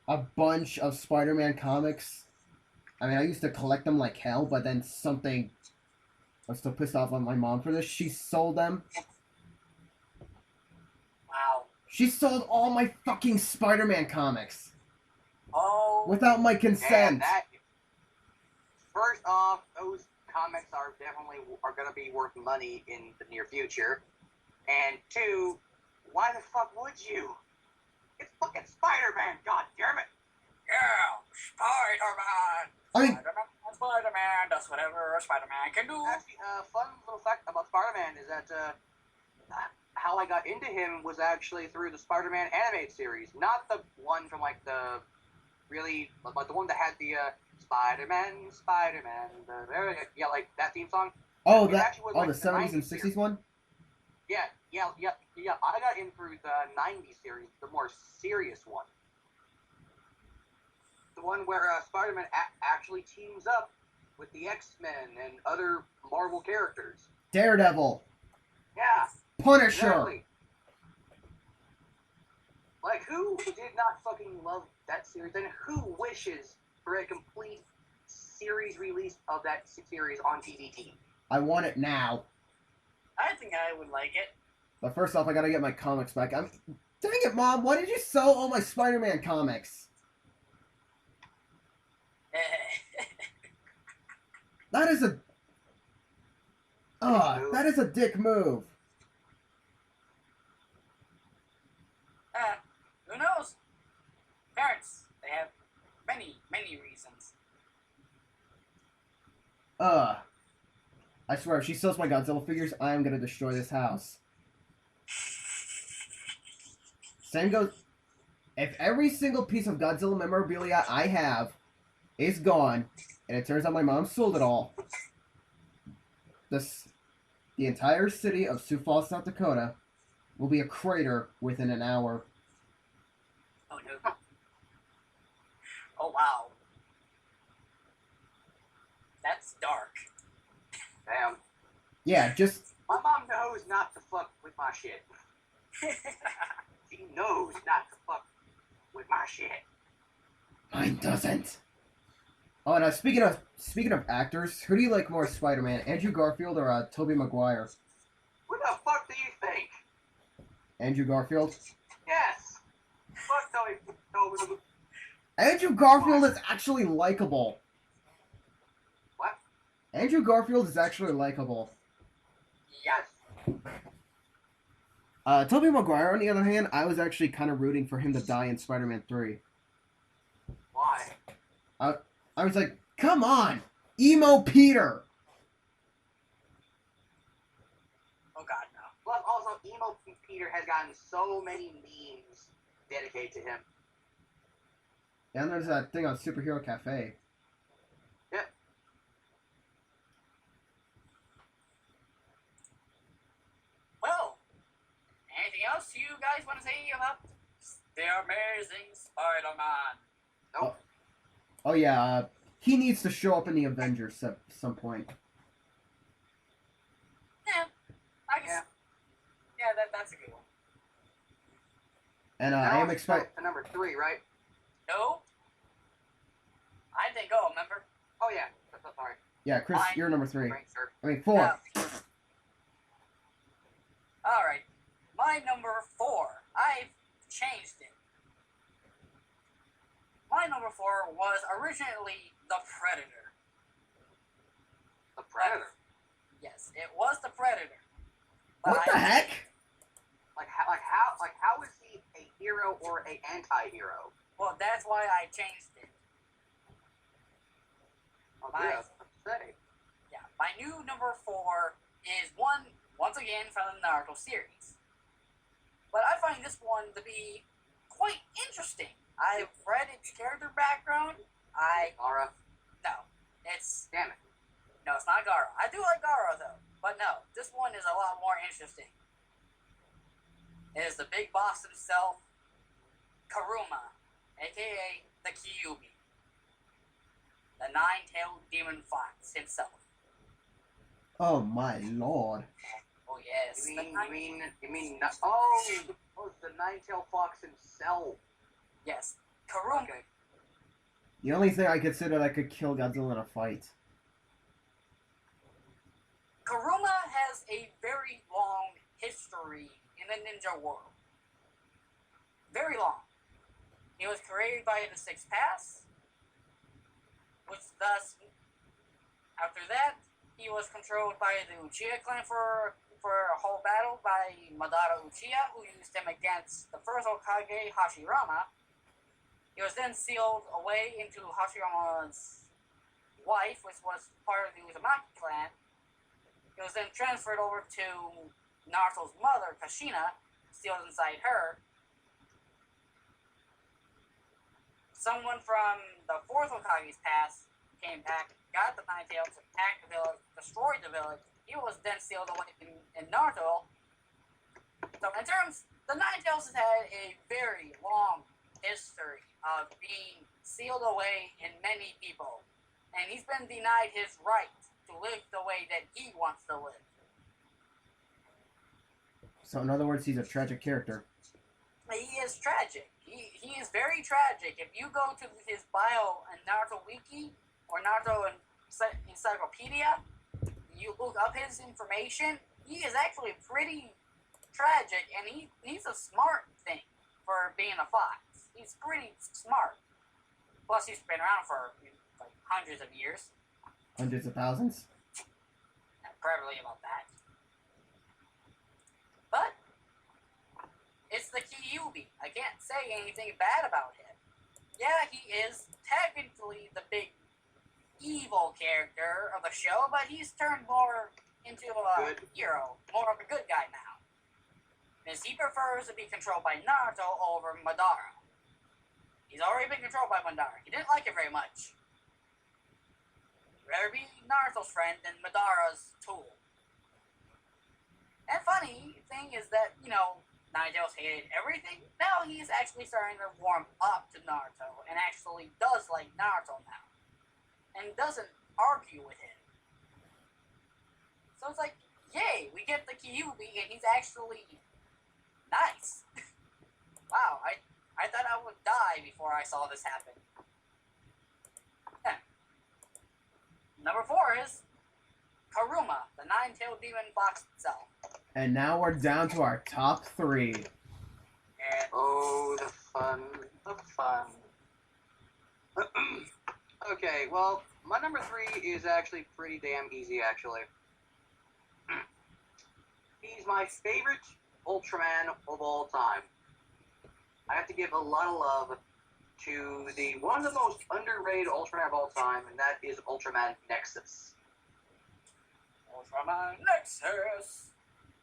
a bunch of Spider-Man comics. I mean, I used to collect them like hell, but then I was still pissed off on my mom for this. She sold them. Wow. She sold all my fucking Spider-Man comics. Oh. Without my And consent. First off, those comics are going to be worth money in the near future. And 2, why the fuck would you? It's fucking Spider-Man, god damn it! Yeah, Spider-Man. I mean, Spider-Man does whatever a Spider-Man can do. Actually, fun little fact about Spider-Man is that how I got into him was actually through the Spider-Man animated series, not the one from like the the one that had the Spider-Man, like that theme song. oh, It actually was, the 70s and 60s series. one? Yeah. I got in through the 90s series, the more serious one. The one where Spider-Man actually teams up with the X-Men and other Marvel characters. Daredevil. Yeah. Punisher. Exactly. Like, who did not fucking love that series? And who wishes for a complete series release of that series on DVD? I want it now. I think I would like it. But first off, I gotta get my comics back. Dang it, Mom! Why did you sell all my Spider-Man comics? That is a... that is a dick move. Who knows? Parents, they have many, many reasons. I swear, if she sells my Godzilla figures, I am gonna destroy this house. Same goes... If every single piece of Godzilla memorabilia I have is gone, and it turns out my mom sold it all, the entire city of Sioux Falls, South Dakota, will be a crater within an hour. Oh no. Oh wow. That's dark. Damn. Yeah, just... My mom knows not to fuck with my shit. She knows not to fuck with my shit. Mine doesn't. Oh, and speaking of actors, who do you like more, Spider-Man, Andrew Garfield or Tobey Maguire? What the fuck do you think? Andrew Garfield? Yes. Fuck Toby. Andrew Garfield is actually likable. What? Andrew Garfield is actually likable. Yes. Tobey Maguire, on the other hand, I was actually kind of rooting for him to die in Spider-Man 3. Why? I was like, come on! Emo Peter! Oh god, no. Plus, also, Emo Peter has gotten so many memes dedicated to him. Yeah, and there's that thing on Superhero Cafe. Yep. Well, else you guys want to say about the Amazing Spider-Man? Nope. Oh yeah, he needs to show up in the Avengers at some point. Yeah, I guess. Yeah, that's a good one. And I Now am it's expect. to number 3, right? No, I didn't go. Remember? Oh yeah. Sorry. Yeah, Chris, Fine. you're number 3. Right, sir. I mean 4. All right, my number 4. I've changed it. My number 4 was originally the Predator. The Predator. Yes, it was the Predator. But What the heck? How is he a hero or a anti-hero? Well, that's why I changed it. Oh, My- yeah, let's say. Yeah, my new number 4 is once again from the Naruto series. But I find this one to be quite interesting. I've read its character background. Gara. No, it's Damn it. no, it's not Gara. I do like Gara though, but no, this one is a lot more interesting. It is the big boss himself, Karuma, aka the K.UP.S, the nine-tailed demon fox himself. Oh my lord. Oh yes. You mean not, it's the nine-tailed fox himself. Yes, Karuma. Okay. The only thing I consider that could kill Godzilla in a fight. Karuma has a very long history in the ninja world. Very long. He was created by the K.UP.S, which thus, after that, he was controlled by the Uchiha clan for a whole battle by Madara Uchiha, who used him against the first Hokage, Hashirama. He was then sealed away into Hashirama's wife, which was part of the Uzumaki clan. He was then transferred over to Naruto's mother, Kushina, sealed inside her. Someone from the fourth Hokage's past came back, got the Nine Tails, attacked the village, destroyed the village. He was then sealed away in Naruto. So in terms, the Nine Tails has had a very long history of being sealed away in many people. And he's been denied his right to live the way that he wants to live. So in other words, he's a tragic character. He is tragic. He is very tragic. If you go to his bio in Naruto Wiki or Naruto Encyclopedia, you look up his information, he is actually pretty tragic, and he's a smart thing for being a fox. He's pretty smart. Plus, he's been around for like hundreds of years. Hundreds of thousands. Probably about that. But it's the K.UP.S. I can't say anything bad about him. Yeah, he is technically the big evil character of the show, but he's turned more into a hero, more of a good guy now. Because he prefers to be controlled by Naruto over Madara. He's already been controlled by Madara. He didn't like it very much. Rather be Naruto's friend than Madara's tool. And funny thing is that, Nine Tails hated everything. Now he's actually starting to warm up to Naruto and actually does like Naruto now. And doesn't argue with him. So it's like, yay, we get the K.UP.S and he's actually nice. Wow, I thought I would die before I saw this happen. Number 4 is Karuma, the nine-tailed demon fox itself. And now we're down to our top 3. And Oh, the fun. The fun. Okay, well, my number 3 is actually pretty damn easy, actually. He's my favorite Ultraman of all time. I have to give a lot of love to one of the most underrated Ultraman of all time, and that is Ultraman Nexus. Ultraman Nexus.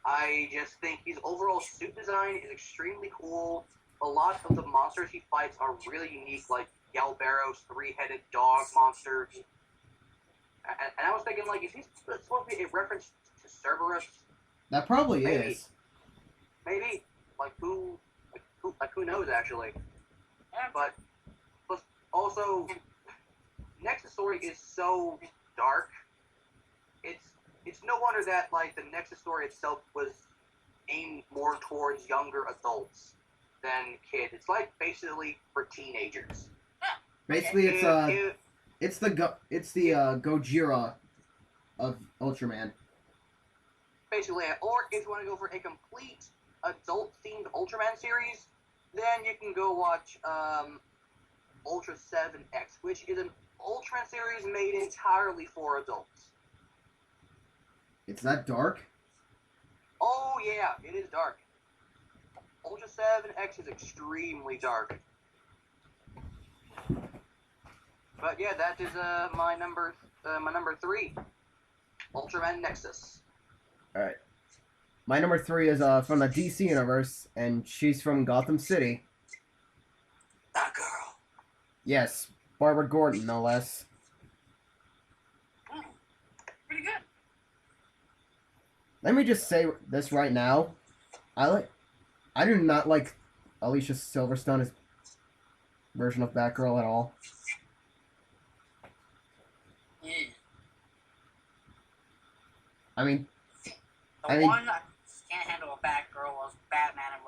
I just think his overall suit design is extremely cool. A lot of the monsters he fights are really unique, like Galbero's 3-headed dog monster. And I was thinking, like, is he supposed to be a reference to Cerberus? That probably Maybe. is. Maybe. who knows actually? Yeah, But also, Nexus story is so dark. It's no wonder that like the Nexus story itself was aimed more towards younger adults than kids. It's like basically for teenagers. Basically, It- it's the Gojira of Ultraman. basically, or if you want to go for a complete adult-themed Ultraman series, then you can go watch Ultra 7X, which is an Ultraman series made entirely for adults. It's that dark. Oh yeah, it is dark. Ultra 7X is extremely dark. But yeah, that is my number 3, Ultraman Nexus. All right. My number 3 is from the DC universe, and she's from Gotham City. That girl. Yes, Barbara Gordon, no less. pretty good. Let me just say this right now. I do not like Alicia Silverstone's version of Batgirl at all. Yeah. I mean, The one that can't handle a Batgirl was Batman and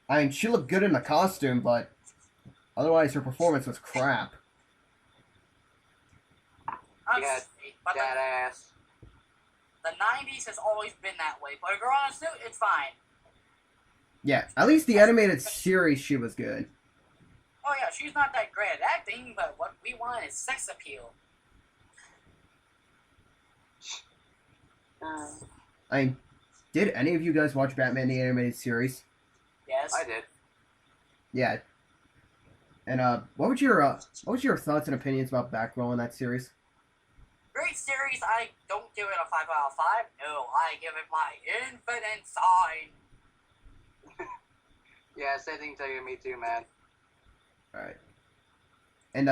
Robin. she looked good in the costume, but otherwise her performance was crap. Yeah, But that ass. the 90s has always been that way. But a girl in a suit, it's fine. Yeah, at least the animated series, she was good. Oh yeah, she's not that great at acting, but what we want is sex appeal. I mean, did any of you guys watch Batman the Animated Series? Yes. I did. Yeah. And what was your thoughts and opinions about Batgirl in that series? Great series. I don't give it a 5 out of 5. No, I give it my infinite sign. Yeah, same thing to me too, man. Alright. And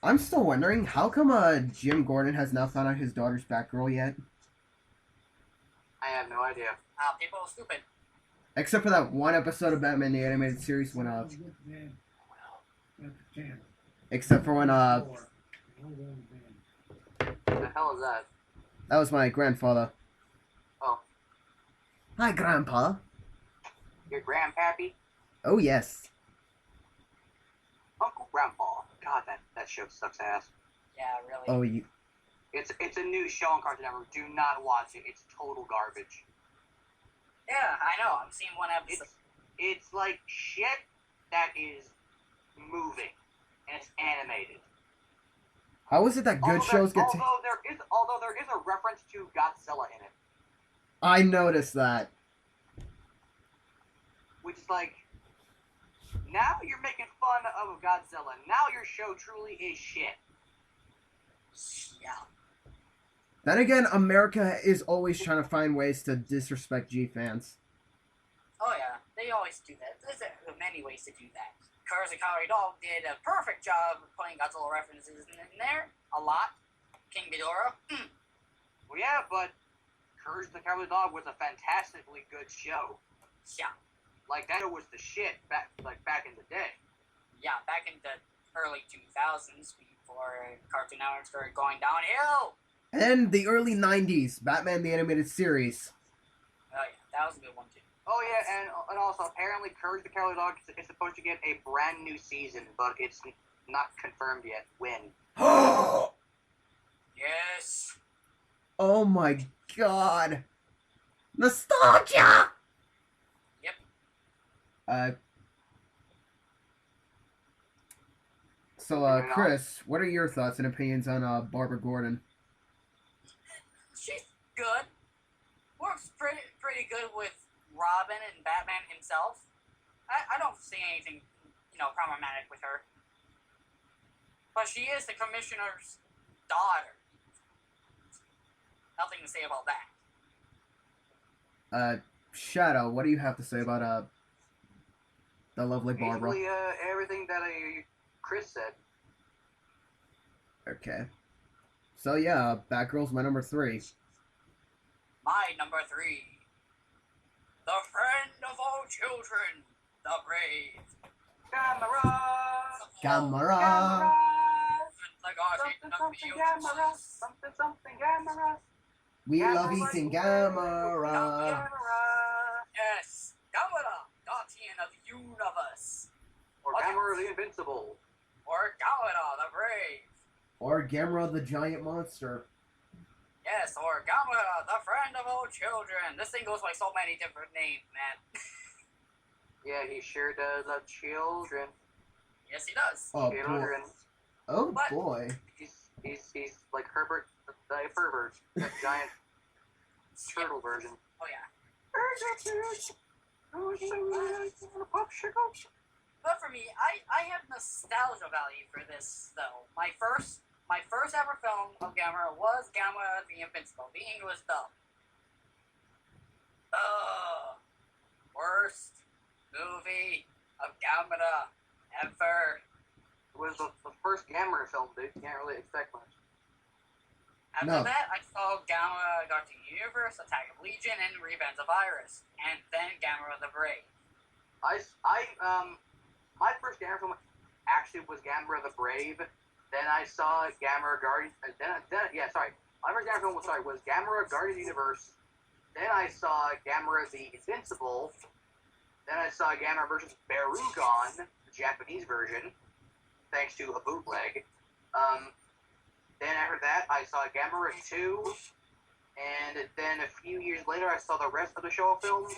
I'm still wondering, how come Jim Gordon has not found out his daughter's Batgirl yet? I have no idea. People are stupid. Except for that one episode of Batman the Animated Series when except for when What the hell is that? that was my grandfather. Oh, Hi, Grandpa. your grandpappy? Oh yes. Uncle Grandpa. God, that show sucks ass. Yeah, really. Oh you. It's a new show on Cartoon Network. Do not watch it. It's total garbage. Yeah, I know. I've seen one episode. It's like shit that is moving and it's animated. How is it that good shows get? Although there is a reference to Godzilla in it, I noticed that. which is like, now you're making fun of Godzilla. Now your show truly is shit. Yeah. Then again, America is always trying to find ways to disrespect G fans. Oh yeah, they always do that. There's many ways to do that. Courage the Cowardly Dog did a perfect job of putting Godzilla references in there. A lot. King Ghidorah. Well, yeah, but Courage the Cowardly Dog was a fantastically good show. Yeah. Like that was the shit back in the day. Yeah, back in the early 2000s, before Cartoon Network started going downhill. And the early 90s, Batman the Animated Series. Oh yeah, that was a good one too. Oh yeah, and also apparently Courage the Cowardly Dog is supposed to get a brand new season, but it's not confirmed yet when. Yes. Oh my god. Nostalgia! Yep. So, Chris, what are your thoughts and opinions on Barbara Gordon? She's good. Works pretty good with Robin and Batman himself. I don't see anything, problematic with her. But she is the commissioner's daughter. Nothing to say about that. Shadow, what do you have to say about the lovely Barbara? Basically, everything that Chris said. Okay. So yeah, Batgirl's my number 3. My number 3. The friend of all of children, the brave. Gamera! Gamera. The guardian Something, of something, the Gamera! universe. Something, something, Gamera! We love eating Gamera. Gamera! Yes, Gamera, guardian of the universe. Or Okay. Gamera the Invincible. Or Gamera, the brave. Or Gamera the giant monster. Yes, or Gamera, the friend of all children. This thing goes by so many different names, man. Yeah, he sure does love children. Yes, he does. Oh boy. Children. Oh But- boy. He's like Herbert the pervert. That giant turtle version. Oh, yeah. But for me, I have nostalgia value for this, though. My first ever film of Gamera was Gamera the Invincible. The English dub. Worst movie of Gamera ever. It was the first Gamera film, dude. You can't really expect much. After No. that, I saw Gamera Guardian Universe, Attack of Legion, and Revenge of Iris. And then Gamera the Brave. My first Gamera film actually was Gamera the Brave. Then I saw Gamera Guardian. My first Gamera film was Gamera Guardian Universe. Then I saw Gamera the Invincible. Then I saw Gamera versus Barugon, the Japanese version, thanks to a bootleg. Then after that, I saw Gamera 2, and then a few years later, I saw the rest of the Showa films.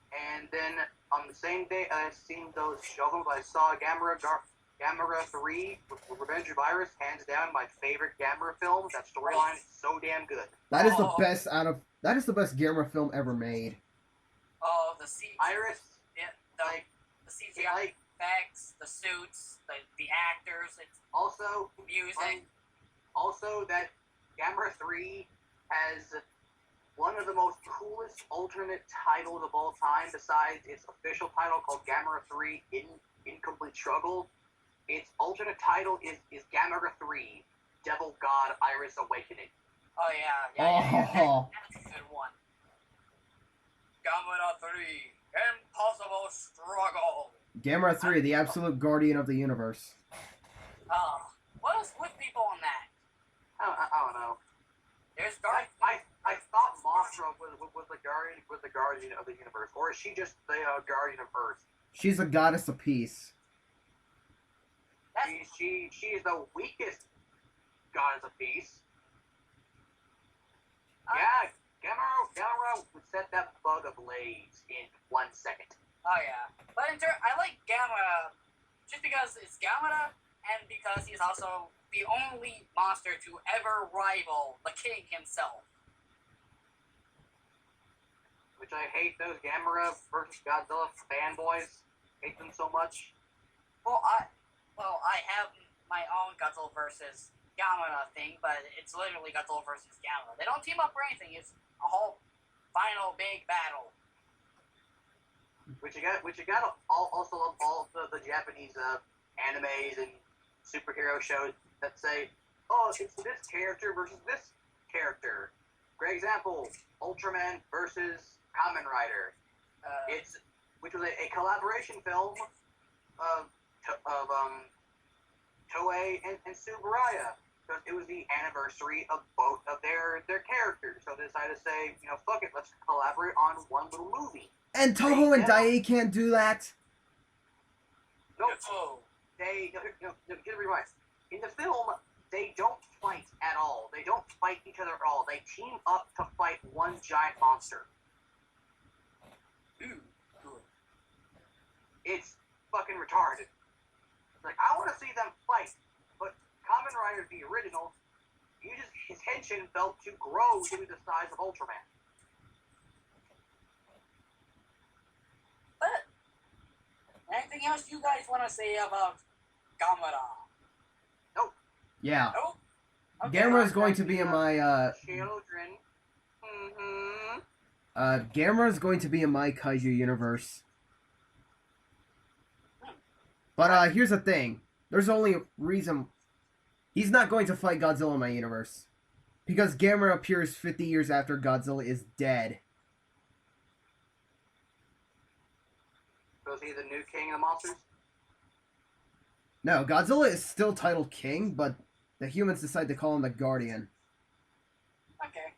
And then on the same day I seen those Showa films, I saw Gamera 3 with Revenge of Iris, hands down my favorite Gamera film. That storyline is so damn good. That is the Oh. best That is the best Gamera film ever made. Oh, the CGI. Iris, Yeah, like, the CGI like, effects, the suits, the actors, it's also, music. also that Gamera 3 has one of the most coolest alternate titles of all time, besides its official title called Gamera 3 Incomplete Struggle. Its alternate title is Gamera 3 Devil God Iris Awakening. Oh yeah. Oh. That's a good one. Gamera 3, Impossible Struggle. Gamera 3, the absolute guardian of the universe. What else with people on that? I don't know. There's I, Darth. I thought Mothra was the guardian of the universe, or is she just the guardian of Earth? She's a goddess of peace. That's, She is the weakest goddess of peace. Yeah, Gamera would set that bug ablaze in 1 second. oh yeah. But I like Gamera just because it's Gamera and because he's also the only monster to ever rival the king himself. Which I hate those Gamera versus Godzilla fanboys. Hate them so much. Well, I have my own Godzilla versus Gamera thing, but it's literally Godzilla versus Gamera. They don't team up or anything. It's a whole final big battle. Which you got also love all the Japanese animes and superhero shows that say, oh, it's this character versus this character. Great example, Ultraman versus Kamen Rider. Which was a collaboration film of Toei and Subaraya, because it was the anniversary of both of their characters. So they decided to say, fuck it, let's collaborate on one little movie. And Toho and Dai can't do that. Nope. Oh. They get rewind. In the film, they don't fight at all. They don't fight each other at all. They team up to fight one giant monster. Ooh, good. It's fucking retarded. Like, I want to see them fight, but Kamen Rider, the original, his henshin felt to grow to the size of Ultraman. But anything else you guys want to say about Gamera? Yeah. Nope. Okay. Gamera is going to be in my Children. Mm-hmm. Gamera is going to be in my Kaiju universe. But here's the thing. There's only a reason he's not going to fight Godzilla in my universe. Because Gamera appears 50 years after Godzilla is dead. Was he the new king of the monsters? No, Godzilla is still titled king, but the humans decide to call him the Guardian. Okay.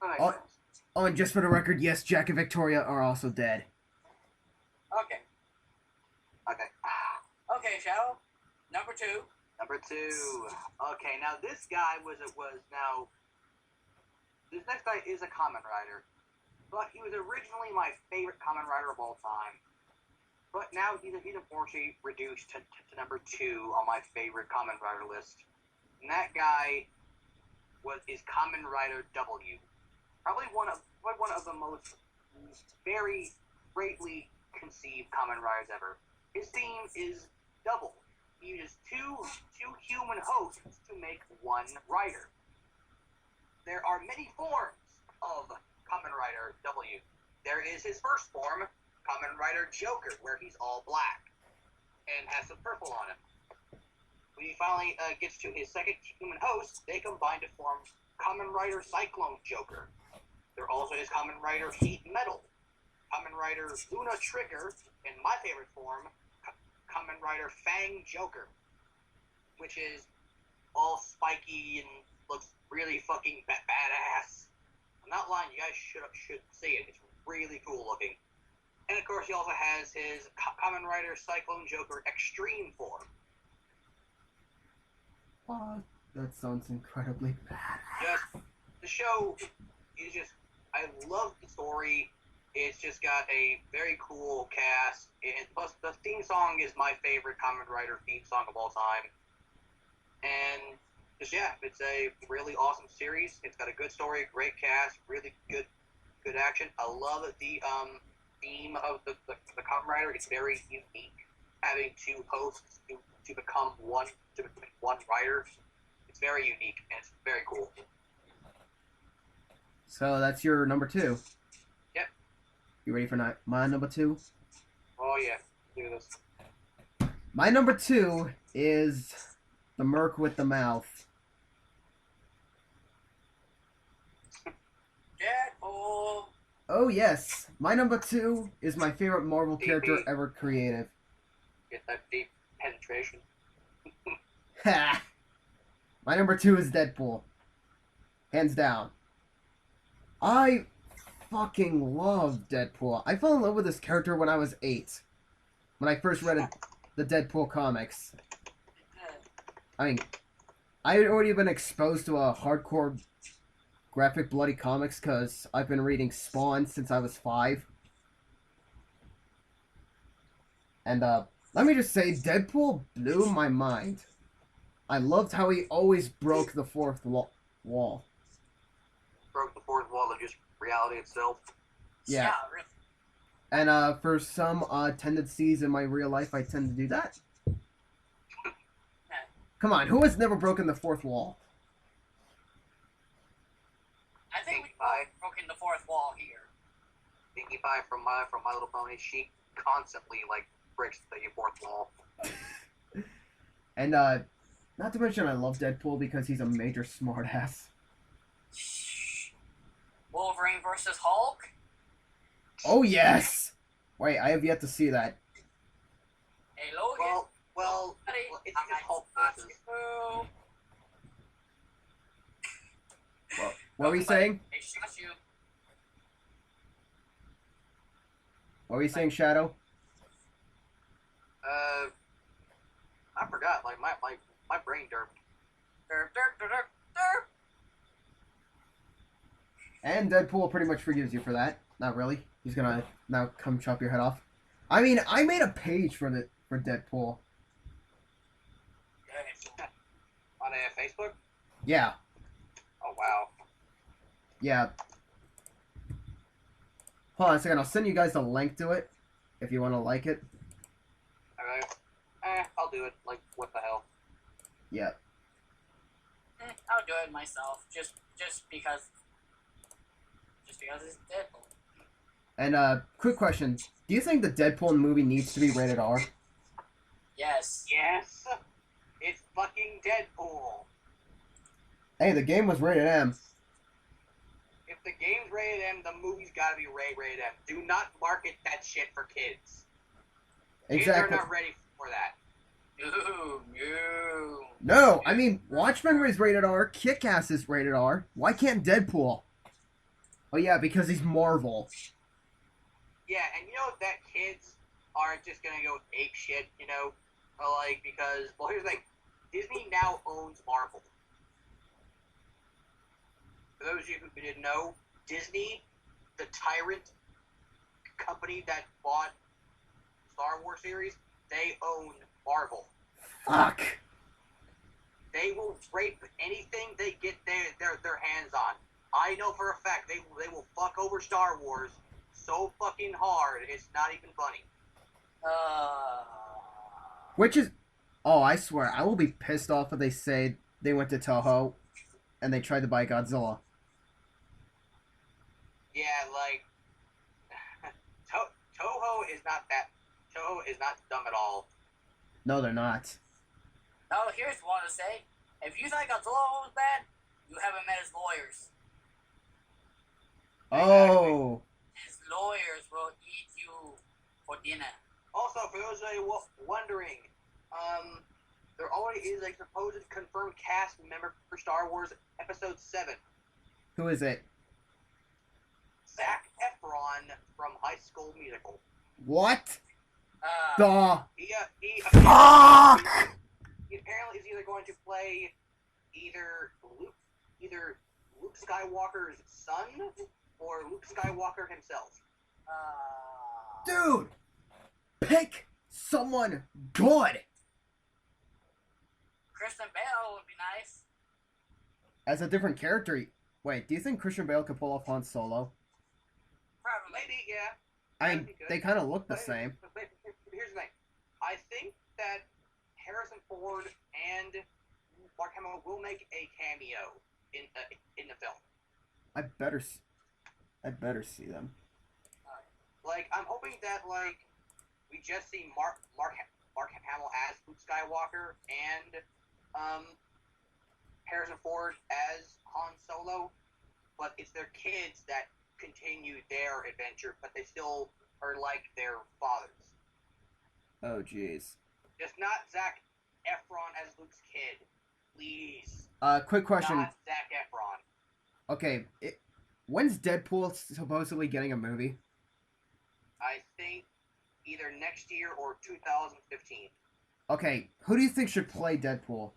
That makes Oh. sense. Oh, and just for the record, yes, Jack and Victoria are also dead. Okay. Okay. Okay, Shadow. Number 2. Number 2. Okay, now this guy was now. This next guy is a Kamen Rider, but he was originally my favorite Kamen Rider of all time. But now he's unfortunately reduced to number 2 on my favorite Kamen Rider list. And that guy is Kamen Rider W. Probably one of the most very greatly conceived Kamen Riders ever. His theme is double. He uses two human hosts to make one rider. There are many forms of Kamen Rider W. There is his first form, Kamen Rider Joker, where he's all black and has some purple on him. When he finally gets to his second human host, they combine to form Kamen Rider Cyclone Joker. There also is Kamen Rider Heat Metal, Kamen Rider Luna Trigger, and my favorite form, Kamen Rider Fang Joker, which is all spiky and looks really fucking badass. I'm not lying, you guys should see it. It's really cool looking. And of course, he also has his Kamen Rider Cyclone Joker Extreme form. Oh, that sounds incredibly badass. The show is just, I love the story. It's just got a very cool cast. And plus, the theme song is my favorite Kamen Rider theme song of all time. And just, yeah, it's a really awesome series. It's got a good story, great cast, really good action. I love the theme of the Kamen Rider. It's very unique, having two hosts to become one rider. It's very unique and it's very cool. So that's your number 2. Yep. You ready for my number 2? Oh yeah, do this. My number 2 is the Merc with the mouth. Deadpool. Oh yes, my number 2 is my favorite Marvel character ever created. Get that deep penetration. Ha! My number 2 is Deadpool. Hands down. I fucking love Deadpool. I fell in love with this character when I was 8. When I first read the Deadpool comics. I mean, I had already been exposed to a hardcore graphic bloody comics because I've been reading Spawn since I was 5. And let me just say, Deadpool blew my mind. I loved how he always broke the fourth wall. Broke the fourth wall of just reality itself. Yeah. Really. And for some tendencies in my real life, I tend to do that. Come on, who has never broken the fourth wall? I think we've broken the fourth wall here. Pinkie Pie from My Little Pony, she constantly breaks the fourth wall. And not to mention I love Deadpool because he's a major smartass. Wolverine versus Hulk. Oh yes! Wait, I have yet to see that. Hey Logan. Well, it's just Hulk versus. What were you saying? Hey, shush you. What were you saying, Shadow? I forgot. My brain derped. Derp, derp, derp, derp. And Deadpool pretty much forgives you for that. Not really. He's gonna now come chop your head off. I mean, I made a page for Deadpool. On Facebook? Yeah. Oh wow. Yeah. Hold on a second. I'll send you guys the link to it if you want to like it. Alright. I'll do it. What the hell? Yeah. I'll do it myself, just because it's Deadpool. And quick question: do you think the Deadpool movie needs to be rated R? Yes. Yes. It's fucking Deadpool. Hey, the game was rated M. If the game's rated M, the movie's gotta be rated M. Do not market that shit for kids. Kids are Exactly. not ready for that. No, no. No, I mean, Watchmen is rated R, Kick-Ass is rated R. Why can't Deadpool? Oh yeah, because he's Marvel. Yeah, and you know that kids aren't just gonna go ape shit, you know, like because well, here's the thing: Disney now owns Marvel. For those of you who didn't know, Disney, the tyrant company that bought Star Wars series, they own Marvel. Fuck. They will rape anything they get their hands on. I know for a fact they will fuck over Star Wars so fucking hard it's not even funny. Which is, oh, I swear, I will be pissed off if they say they went to Toho and they tried to buy Godzilla. Yeah, like Toho is not that. Toho is not dumb at all. No, they're not. No, here's one to say. If you think Godzilla was bad, you haven't met his lawyers. Oh. His lawyers will eat you for dinner. Also, for those of you wondering, there already is a supposed confirmed cast member for Star Wars Episode 7. Who is it? Zac Efron from High School Musical. What? Uh, He Fuck! he apparently is either going to play either Luke Skywalker's son or Luke Skywalker himself. Dude! Pick someone good! Kristen Bell would be nice. As a different character. Wait, do you think Christian Bale could pull off Han Solo? Probably. Maybe, yeah. I mean, they kind of look the same. But here's the thing. I think that Harrison Ford and Mark Hamill will make a cameo in the film. I better see them. Like, I'm hoping that like we just see Mark Hamill as Luke Skywalker and Harrison Ford as Han Solo, but it's their kids that continue their adventure, but they still are like their fathers. Oh, jeez. Just not Zac Efron as Luke's kid, please. Quick question. Not Zac Efron. Okay, when's Deadpool supposedly getting a movie? I think either next year or 2015. Okay, who do you think should play Deadpool?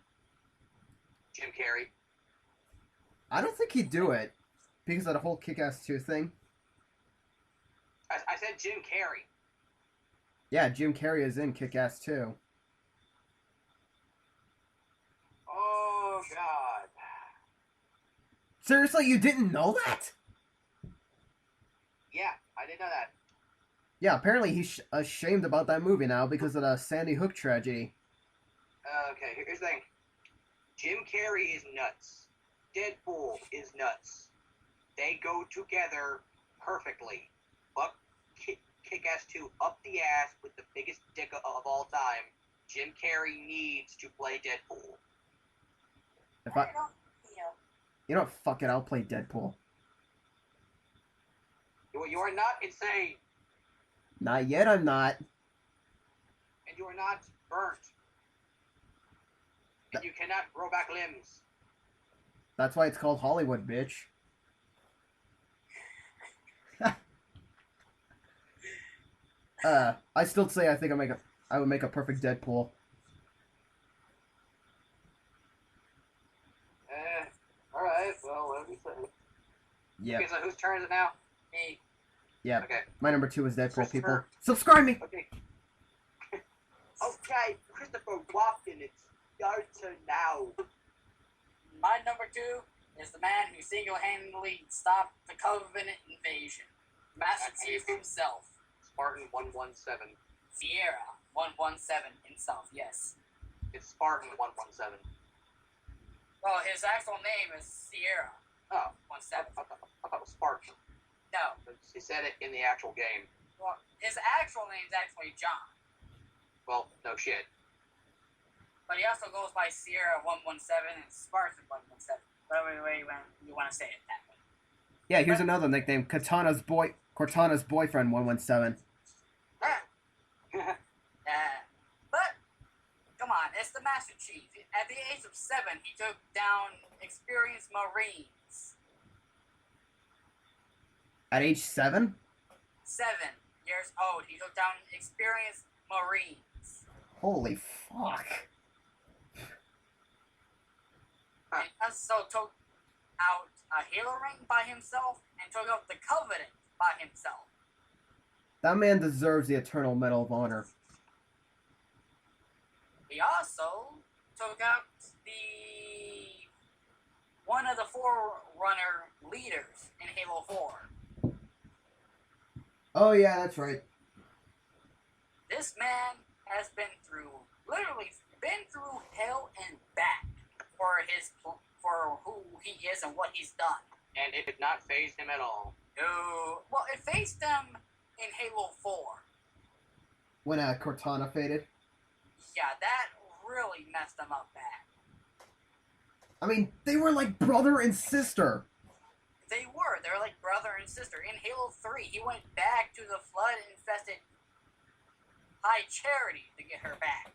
Jim Carrey. I don't think he'd do it because of the whole Kick-Ass 2 thing. I said Jim Carrey. Yeah, Jim Carrey is in Kick-Ass 2. Oh, God. Seriously, you didn't know that? Yeah, I didn't know that. Yeah, apparently he's ashamed about that movie now because of the Sandy Hook tragedy. Okay, here's the thing. Jim Carrey is nuts. Deadpool is nuts. They go together perfectly. Fuck Kick-Ass 2 up the ass with the biggest dick of all time. Jim Carrey needs to play Deadpool. If I, you know what? Fuck it, I'll play Deadpool. You are not insane, Not yet, I'm not. and you are not burnt. And you cannot grow back limbs. That's why it's called Hollywood, bitch. I still say I think I would make a perfect Deadpool. Alright, well, whatever you say. Yeah. Okay, so whose turn is it now? Me. Yeah. Okay. My number 2 is Deadpool, people. Christopher. Subscribe me! Okay. Okay, Christopher Walken, it's your turn now. My number 2 is the man who single-handedly stopped the Covenant invasion. Master Chief himself. Spartan 117. Sierra 117 himself, yes. It's Spartan 117. Well, his actual name is Sierra Oh, 17. I thought it was Spartan. No. He said it in the actual game. Well, his actual name is actually John. Well, no shit. But he also goes by Sierra 117 and Spartan 117. Whatever way you want to say it that way. Yeah, here's another nickname. Cortana's boyfriend 117. age of 7, he took down experienced Marines. At age 7? 7 years old, he took down experienced Marines. Holy fuck. And also took out a Halo ring by himself and took out the Covenant by himself. That man deserves the Eternal Medal of Honor. He also took out one of the Forerunner leaders in Halo 4. Oh yeah, that's right. This man has literally been through hell and back for who he is and what he's done. And it did not faze him at all. No, well, it faced him in Halo 4. When Cortana faded. Yeah, that really messed him up bad. I mean, they were like brother and sister. They were like brother and sister. In Halo 3, he went back to the flood-infested High Charity to get her back.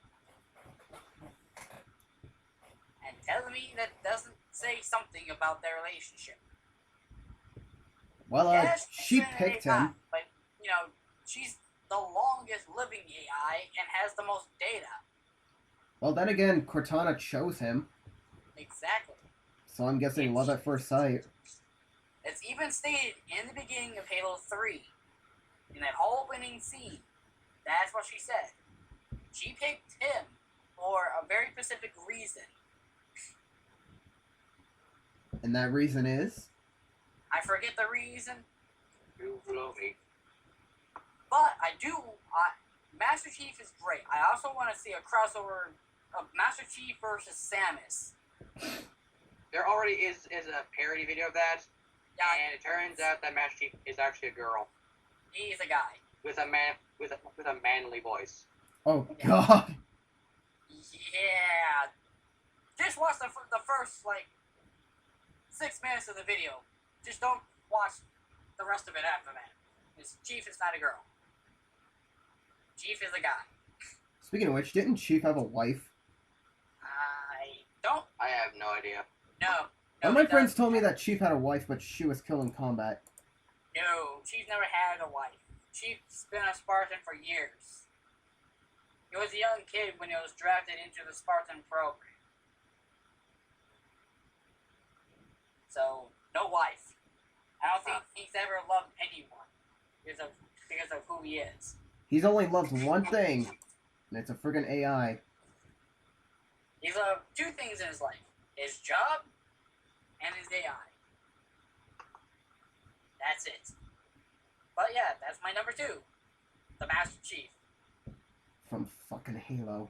And tell me that doesn't say something about their relationship. Well, Yes, she she's an picked AI, him. but, she's the longest living AI and has the most data. Well, then again, Cortana chose him. Exactly. So I'm guessing love at first sight. It's even stated in the beginning of Halo 3, in that whole opening scene. That's what she said. She picked him for a very specific reason. And that reason is? I forget the reason, You blow me. but Master Chief is great. I also want to see a crossover of Master Chief versus Samus. There already is a parody video of that, Yeah, and it turns out that Master Chief is actually a girl he's a guy. with a manly voice. Oh god. Yeah. Just watch the first, 6 minutes of the video. Just don't watch the rest of it after that. Because Chief is not a girl. Chief is a guy. Speaking of which, didn't Chief have a wife? I have no idea. No. One of my he friends doesn't. told me that Chief had a wife, but she was killed in combat. No, Chief never had a wife. Chief's been a Spartan for years. He was a young kid when he was drafted into the Spartan program. So, no wife. I don't think he's ever loved anyone because of who he is. He's only loved one thing, and it's a friggin' AI. He's loved 2 things in his life. His job and his AI. That's it. But yeah, that's my number 2. The Master Chief. From fucking Halo.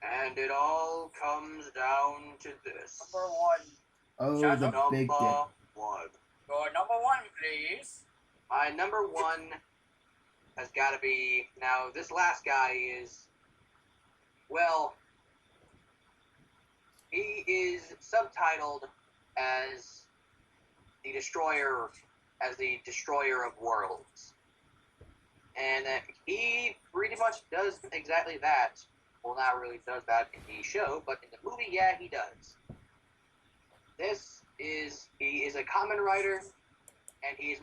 And it all comes down to this. Number 1. Oh, Shut the up. big Number dick. 1. Your number 1, please. My number 1 has got to be... Now, this last guy is... Well... He is subtitled as the Destroyer of Worlds. And he pretty much does exactly that. Well, not really does that in the show, but in the movie, yeah, he does. He is a common writer, and he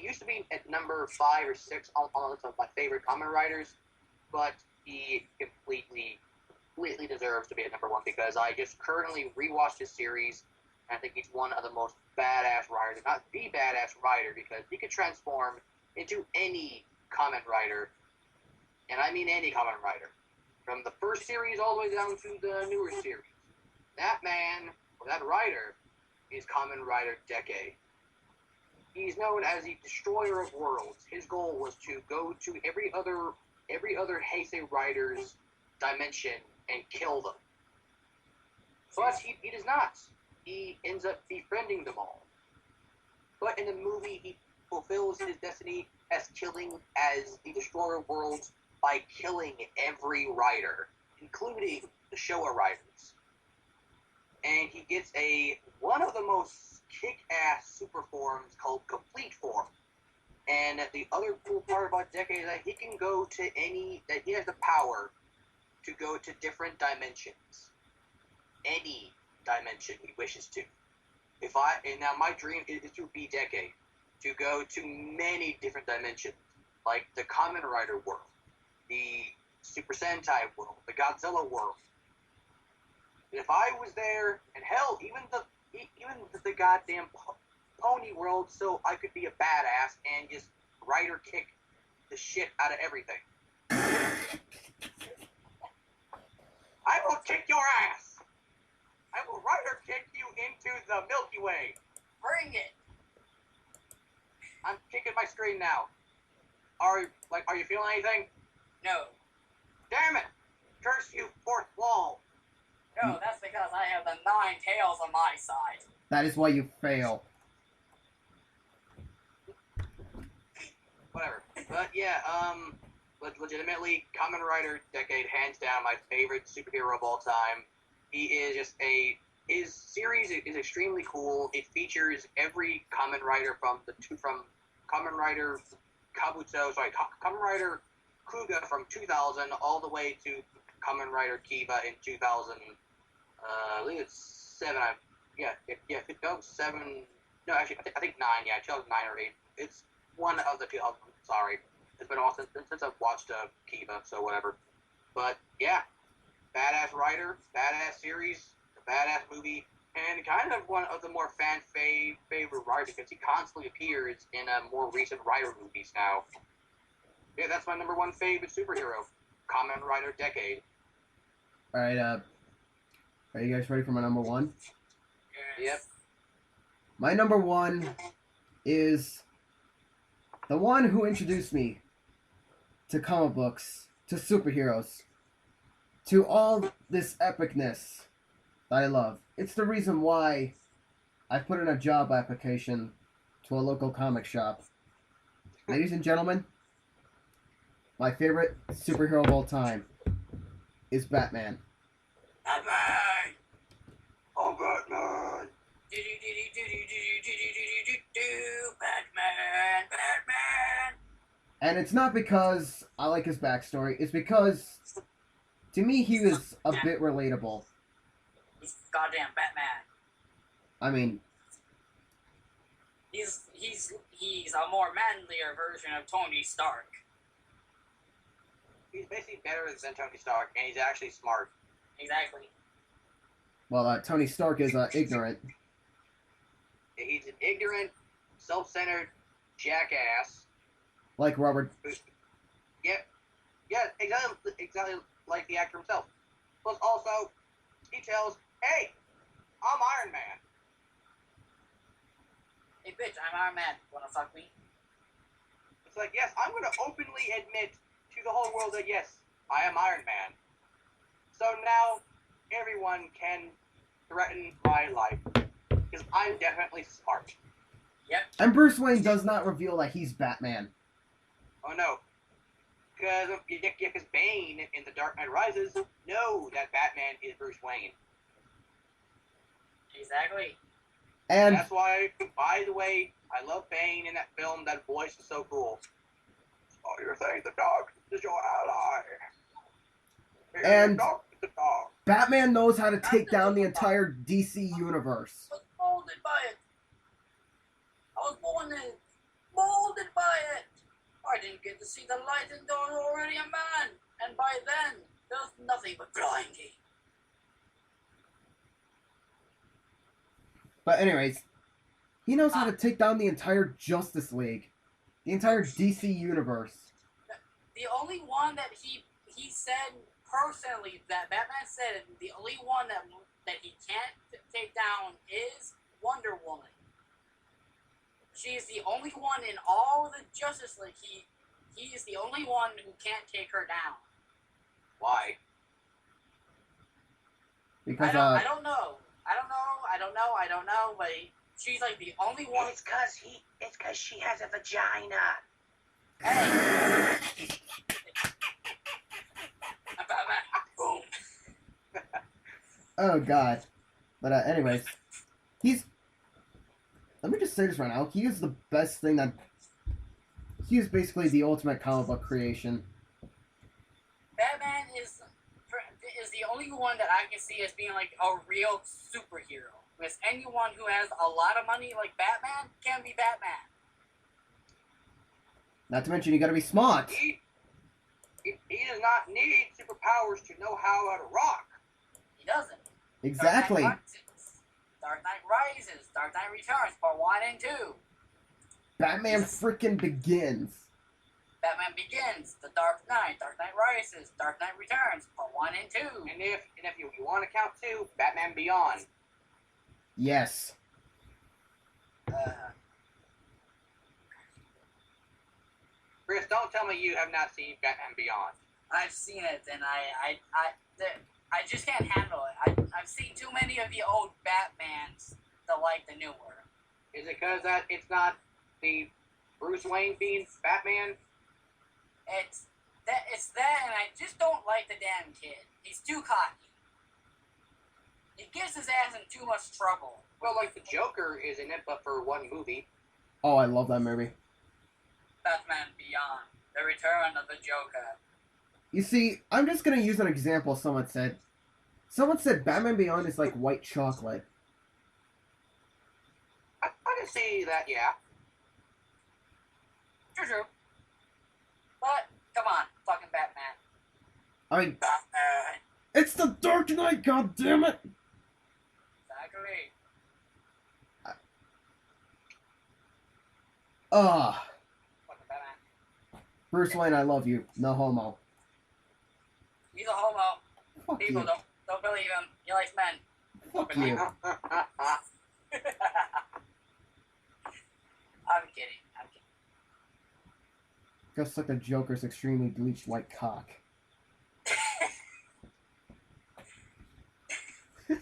used to be at number 5 or 6 on the list of my favorite common writers, but he completely deserves to be at number 1 because I just currently rewatched his series, and I think he's one of the most badass writers. Not the badass writer, because he could transform into any common writer, and I mean any common writer, from the first series all the way down to the newer series. That man, or that writer, is Common Writer Decade. He's known as the Destroyer of Worlds. His goal was to go to every other Heisei writer's dimension and kill them. But he does not. He ends up befriending them all. But in the movie, he fulfills his destiny as the Destroyer of Worlds by killing every writer, including the Showa writers. And he gets one of the most kick-ass super forms called Complete Form. And the other cool part about Decade is that he can go to he has the power to go to different dimensions. any dimension he wishes to. And now my dream is to be Decade, to go to many different dimensions, like the Kamen Rider world, the Super Sentai world, the Godzilla world. And if I was there, and hell, even the goddamn pony world, so I could be a badass and just rider kick the shit out of everything. I will kick your ass. I will rider kick you into the Milky Way. Bring it. I'm kicking my screen now. Are you feeling anything? No. Damn it! Curse you, fourth wall. No, that's because I have the 9 tails on my side. That is why you fail. Whatever. But yeah, legitimately, Kamen Rider Decade, hands down, my favorite superhero of all time. He is just his series is extremely cool. It features every Kamen Rider from Kamen Rider Kamen Rider Kuga from 2000 all the way to Kamen Rider Kiba in 2000. I believe it's 7. No, 7. No, actually, I think 9. Yeah, 2009 or 8. It's one of the two. Sorry, it's been a while since I've watched Kiba, so whatever. But yeah, badass writer, badass series, badass movie, and kind of one of the more favorite writers because he constantly appears in more recent Rider movies now. Yeah, that's my number one favorite superhero, Kamen Rider Decade. All right. Are you guys ready for my number one? Yep. My number one is the one who introduced me to comic books, to superheroes, to all this epicness that I love. It's the reason why I put in a job application to a local comic shop. Ladies and gentlemen, my favorite superhero of all time is Batman. Batman! Oh, Batman! Batman! Batman! And it's not because I like his backstory, it's because, to me, he was a bit relatable. He's goddamn Batman. I mean, He's a more manlier version of Tony Stark. He's basically better than Tony Stark, and he's actually smart. Exactly. well, Tony Stark is ignorant. He's an ignorant, self-centered jackass. Like Robert. Yep. Yeah, exactly like the actor himself. Plus, also, he tells, "Hey, I'm Iron Man." Hey, bitch, I'm Iron Man. Wanna fuck me? It's like, yes, I'm going to openly admit to the whole world that yes, I am Iron Man. So now everyone can threaten my life because I'm definitely smart. Yep. And Bruce Wayne does not reveal that he's Batman. Oh no, because Bane in The Dark Knight Rises know that Batman is Bruce Wayne. Exactly. And That's why, by the way, I love Bane in that film. That voice is so cool. Oh, you're saying the dog is your ally. And the dog is the dog. Batman knows how to take down the entire DC universe. I was molded by it. I was born in it. Molded by it. I didn't get to see the light and I was already a man. And by then, there was nothing but blinding. But anyways, he knows how to take down the entire Justice League. The entire DC universe. The only one that he said personally, that Batman said, the only one that he can't take down is Wonder Woman. She is the only one in all the Justice League. He is the only one who can't take her down. Why? Because I don't know, but she's like the only one. It's cause she has a vagina. Hey. Batman. Boom. oh god. But anyways, let me just say this right now. He is the best thing that. He is basically the ultimate comic book creation. Batman is the only one that I can see as being like a real superhero. Because anyone who has a lot of money, like Batman, can be Batman. Not to mention, you gotta be smart. He does not need superpowers to know how to rock. He doesn't. Exactly. Dark Knight Rises, Dark Knight Returns, Part 1 and 2. Batman freaking Begins. Batman Begins, The Dark Knight Rises, Dark Knight Returns, Part 1 and 2. And if you want to count 2, Batman Beyond. Yes. Chris, don't tell me you have not seen Batman Beyond. I've seen it, and I just can't handle it. I've seen too many of the old Batmans to like the newer. Is it because that it's not the Bruce Wayne being Batman? It's that, and I just don't like the damn kid. He's too cocky. He gets his ass in too much trouble. Well, like the Joker is in it, but for one movie. Oh, I love that movie. Batman Beyond, The Return of the Joker. You see, I'm just gonna use an example someone said. Someone said Batman Beyond is like white chocolate. I can see that, yeah. True. But, come on, fucking Batman. I mean, Batman. it's the Dark Knight, goddammit! Exactly. Fucking Batman. Bruce Wayne, I love you. No homo. He's a homo. Fuck People you. don't believe him. He likes men. Fuck you. I'm kidding. Just like the Joker's extremely bleached white cock. Why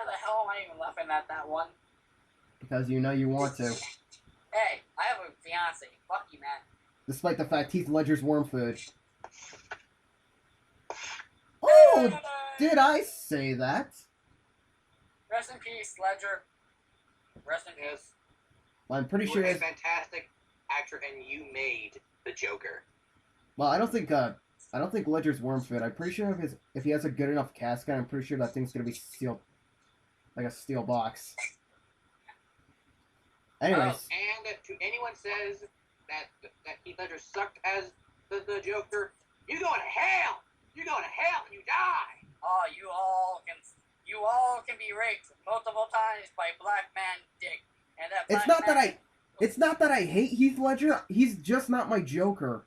the hell am I even laughing at that one? Because you know you want to. Hey, I have a fiance. Fuck you, man. Despite the fact Heath Ledger's worm food. Oh, did I say that? Rest in peace, Ledger. Rest in peace. Yes. Well, I'm pretty You sure. were a fantastic actor, and you made the Joker. Well, I don't think Ledger's worm food. I'm pretty sure if he has a good enough casket, I'm pretty sure that thing's gonna be sealed like a steel box. Anyways, And to anyone says that Heath Ledger sucked as the Joker, you going to hell. You're going to hell and you die. Oh, you all can be raped multiple times by black man dick. And that it's black not that man, it's not that I hate Heath Ledger. He's just not my Joker.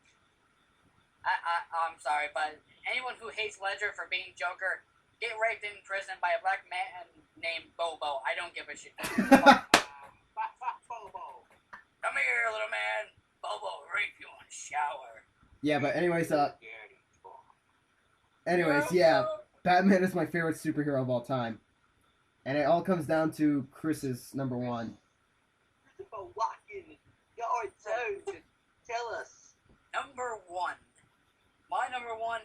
I'm sorry, but anyone who hates Ledger for being Joker, get raped in prison by a black man named Bobo. I don't give a shit. Bobo. Come here, little man. Bobo rape you in the shower. Yeah, but anyways, yeah, Batman is my favorite superhero of all time, and it all comes down to Chris's number one. Christopher Walken, your turn to tell us. Number one. My number one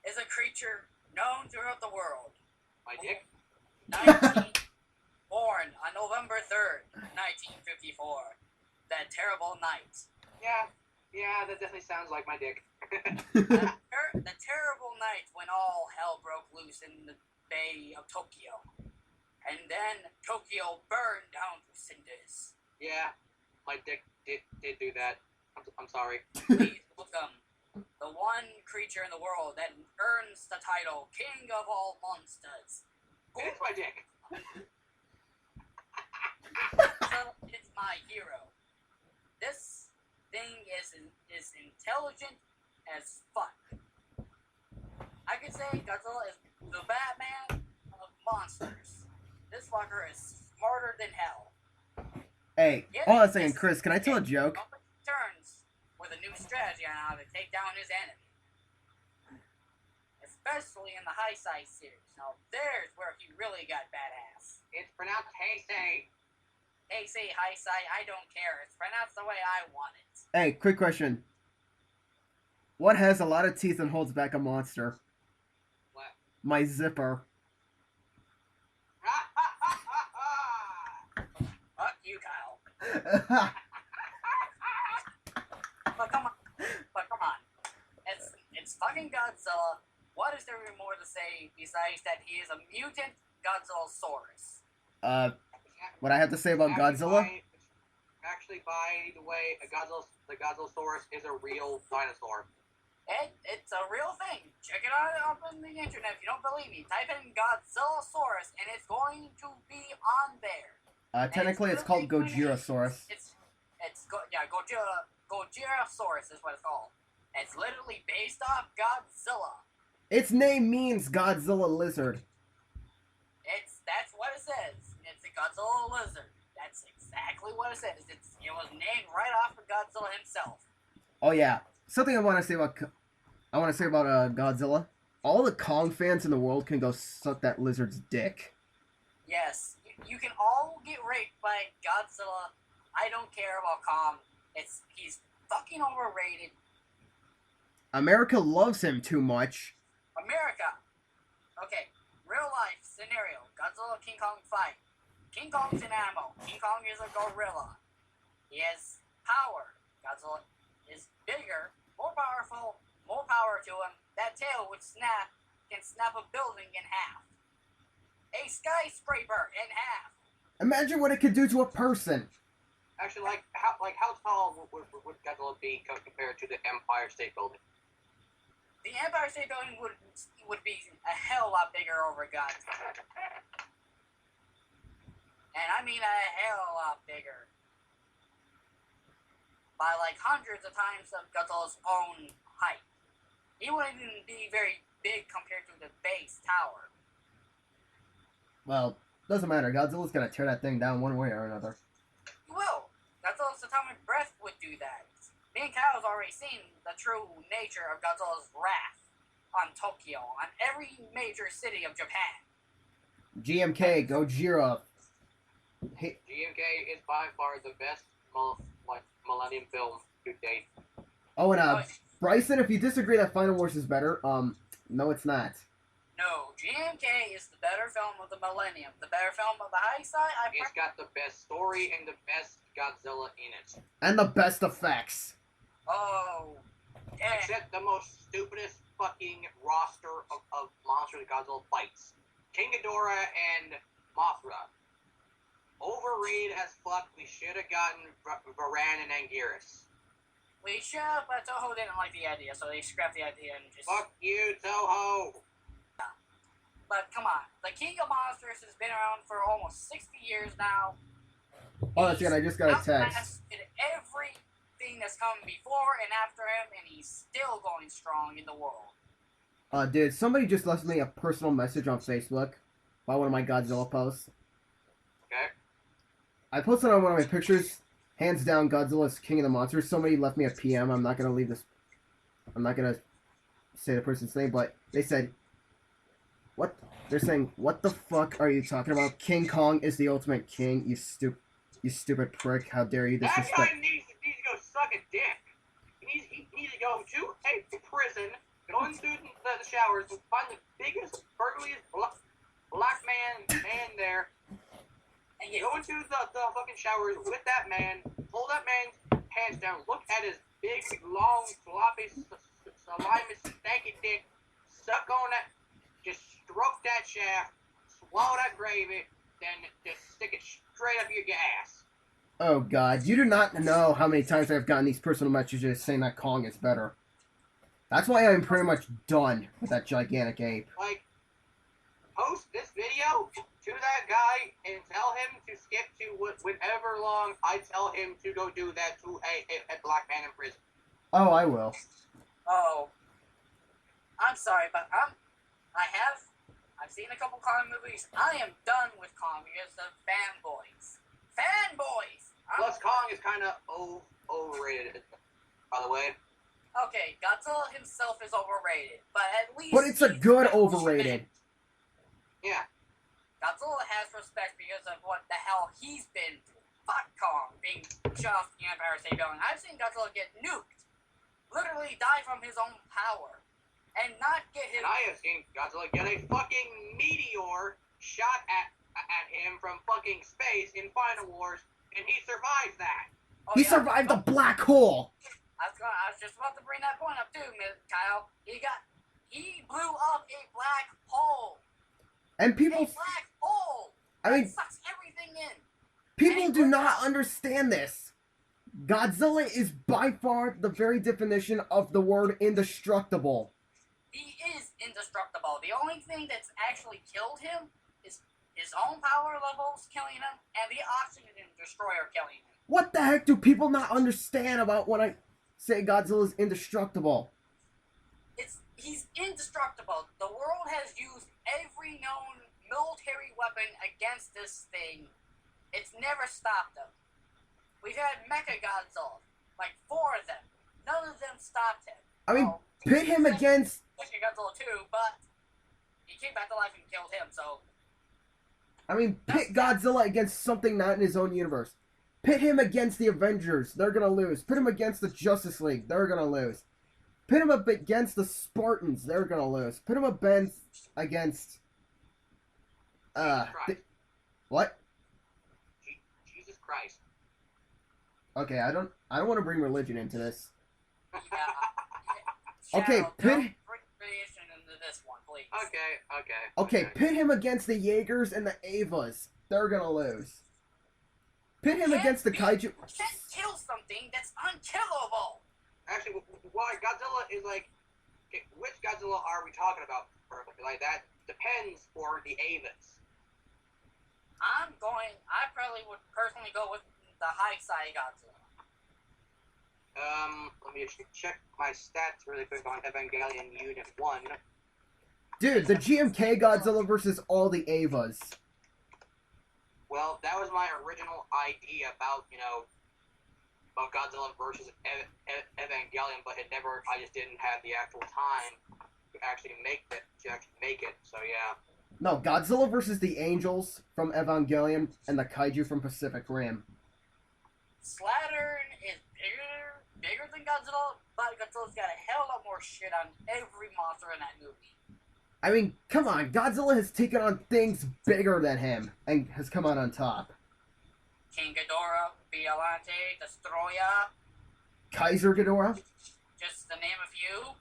is a creature known throughout the world. My dick? born on November 3rd, 1954. That terrible night. Yeah, that definitely sounds like my dick. The terrible night when all hell broke loose in the Bay of Tokyo. And then Tokyo burned down to cinders. Yeah, my dick did do that. I'm sorry. Please welcome the one creature in the world that earns the title King of All Monsters. It is my dick. It's my hero. This thing is intelligent as fuck. I could say Godzilla is the Batman of monsters. This fucker is smarter than hell. Hey, Yet hold on a second, this Chris. Can I tell a joke? Turns with a new strategy on how to take down his enemy. Especially in the High Side series. Now, there's where he really got badass. It's pronounced Heisei. Hey, say High Side, I don't care. It's pronounced the way I want it. Hey, quick question. What has a lot of teeth and holds back a monster? What? My zipper. Fuck you, Kyle. But come on. It's fucking Godzilla. What is there more to say besides that he is a mutant Godzillasaurus? What I have to say about Godzilla? Actually, by the way, the Godzillasaurus is a real dinosaur. It's a real thing. Check it out up on the internet if you don't believe me. Type in Godzillasaurus and it's going to be on there. Technically it's called Gojirasaurus. Gojirasaurus is what it's called. It's literally based off Godzilla. Its name means Godzilla lizard. That's what it says. It's a Godzilla lizard. That's exactly what it says. It was named right off of Godzilla himself. Oh yeah, something I want to say about Godzilla. All the Kong fans in the world can go suck that lizard's dick. Yes, you can all get raped by Godzilla. I don't care about Kong. He's fucking overrated. America loves him too much. America. Okay, real life scenario. Godzilla King Kong fight. King Kong's an animal. King Kong is a gorilla. He has power. Godzilla is bigger, more powerful, more power to him. That tail can snap a building in half. A skyscraper in half. Imagine what it could do to a person. Actually, how tall would Godzilla be compared to the Empire State Building? The Empire State Building would be a hell lot bigger over Godzilla. And I mean a hell lot bigger. By like hundreds of times of Godzilla's own height. He wouldn't even be very big compared to the base tower. Well, doesn't matter. Godzilla's gonna tear that thing down one way or another. He will. Godzilla's atomic breath would do that. Me and Kyle's already seen the true nature of Godzilla's wrath on Tokyo, on every major city of Japan. GMK, Gojira. Hey. GMK is by far the best Millennium film to date. Oh, and Bryson, if you disagree that Final Wars is better, no, it's not. No, GMK is the better film of the Millennium. The better film of the high side. It's got the best story and the best Godzilla in it. And the best effects. Oh, yeah. Except the most stupidest fucking roster of monsters Godzilla fights. King Ghidorah and Mothra. Overrated as fuck. We should have gotten Varan and Anguirus. We should, but Toho didn't like the idea, so they scrapped the idea and just... Fuck you, Toho! But come on, the King of Monsters has been around for almost 60 years now. Oh, that's good. I just got a text. Outlasted everything that's come before and after him, and he's still going strong in the world. Dude, somebody just left me a personal message on Facebook by one of my Godzilla posts. Okay. I posted on one of my pictures, hands down, Godzilla's king of the monsters. Somebody left me a PM. I'm not gonna say the person's name, but they said, what? They're saying, what the fuck are you talking about? King Kong is the ultimate king, you stupid prick. How dare you disrespect... That guy needs to go suck a dick. He needs to go to a prison, go into the showers, and find the biggest, burgliest black man there, and go into the fucking showers with that man, pull that man's pants down, look at his big, long, floppy, slimy, stanky dick, suck on that, just stroke that shaft, swallow that gravy, then just stick it straight up your ass. Oh god, you do not know how many times I've gotten these personal messages saying that Kong is better. That's why I'm pretty much done with that gigantic ape. Like, post this video to that guy and tell him to skip to whatever long I tell him to go do that to a black man in prison. Oh, I will. Oh, I'm sorry, but I've seen a couple Kong movies. I am done with Kong because of fanboys. Fanboys! Plus, Kong is kind of overrated, by the way. Okay, Godzilla himself is overrated, but at least... But it's a good overrated. Yeah. Godzilla has respect because of what the hell he's been through. Fuck Kong being shot off the Empire State Building. I've seen Godzilla get nuked. Literally die from his own power. And not get his... And I have seen Godzilla get a fucking meteor shot at him from fucking space in Final Wars, and he survived that. He survived the black hole! I was just about to bring that point up too, Kyle. He blew up a black hole. And A people, black hole. I mean, That sucks everything in. people do not understand this. Godzilla is by far the very definition of the word indestructible. He is indestructible. The only thing that's actually killed him is his own power levels killing him and the oxygen destroyer killing him. What the heck do people not understand about when I say Godzilla is indestructible? He's indestructible. The world has used every known military weapon against this thing. It's never stopped them. We've had Mecha Godzilla, like 4 of them. None of them stopped him. I mean, pit him against... Mecha Godzilla 2, but he came back to life and killed him, so... I mean, pit Godzilla against something not in his own universe. Pit him against the Avengers. They're gonna lose. Pit him against the Justice League. They're gonna lose. Pit him up against the Spartans. They're gonna lose. Pit him against... what? Jesus Christ. Okay, I don't want to bring religion into this. Yeah. Okay, Shadow, pit... don't bring creation into this one, please. Okay, pit him against the Jaegers and the Avas. They're gonna lose. Pit him against the Kaiju... You can't kill something that's unkillable! Actually, why Godzilla is like... Okay, which Godzilla are we talking about? Like, that depends for the Avas. I probably would personally go with the high side Godzilla. Let me just check my stats really quick on Evangelion Unit 1. Dude, the GMK Godzilla versus all the Avas. Well, that was my original idea about, about Godzilla versus Evangelion, but I just didn't have the actual time to actually make it, so yeah. No, Godzilla versus the Angels from Evangelion and the Kaiju from Pacific Rim. Slattern is bigger than Godzilla, but Godzilla's got a hell of a lot more shit on every monster in that movie. I mean, come on, Godzilla has taken on things bigger than him and has come out on top. King Ghidorah, Biollante, Destroyer. Kaiser Ghidorah? Just to name a few.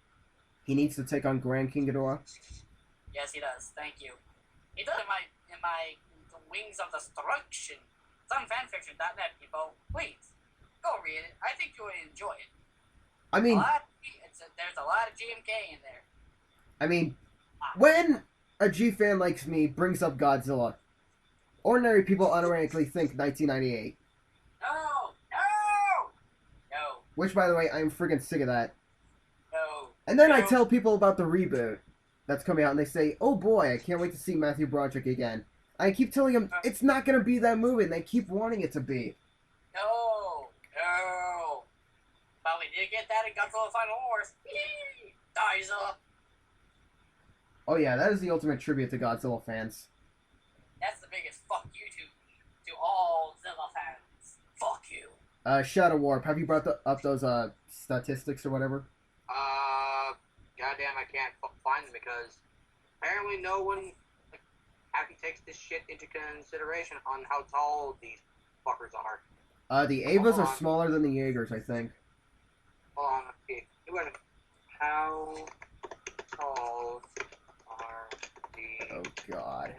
He needs to take on Grand King Ghidorah? Yes, he does. Thank you. He does in my Wings of Destruction. It's on fanfiction.net, people. Please, go read it. I think you would enjoy it. I mean... there's a lot of GMK in there. I mean, when a G fan like me brings up Godzilla, ordinary people automatically think 1998. No! Which, by the way, I'm friggin' sick of that. No. And then I tell people about the reboot that's coming out, and they say, oh boy, I can't wait to see Matthew Broderick again. I keep telling them, it's not gonna be that movie, and they keep wanting it to be. No. But we did get that in Godzilla Final Wars. Godzilla. Oh yeah, that is the ultimate tribute to Godzilla fans. That's the biggest fuck you to all Zilla fans. Fuck you. Shadow Warp, have you brought up those statistics or whatever? Goddamn, I can't find them because apparently no one actually takes this shit into consideration on how tall these fuckers are. The Avas are smaller than the Jaegers, I think. Hold on, okay. How tall are the... Oh god.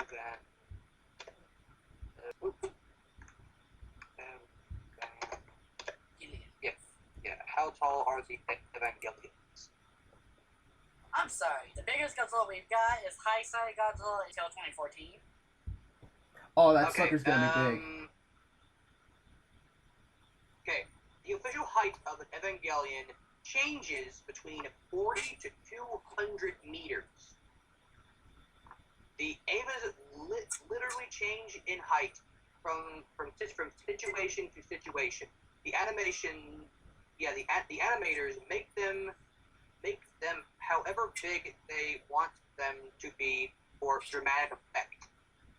Yeah, how tall are the Evangelions? I'm sorry, the biggest Godzilla we've got is High Side Godzilla until 2014. Oh, that sucker's gonna be big. Okay, the official height of an Evangelion changes between 40 to 200 meters. The Avas literally change in height from situation to situation. The animators make them however big they want them to be for dramatic effect.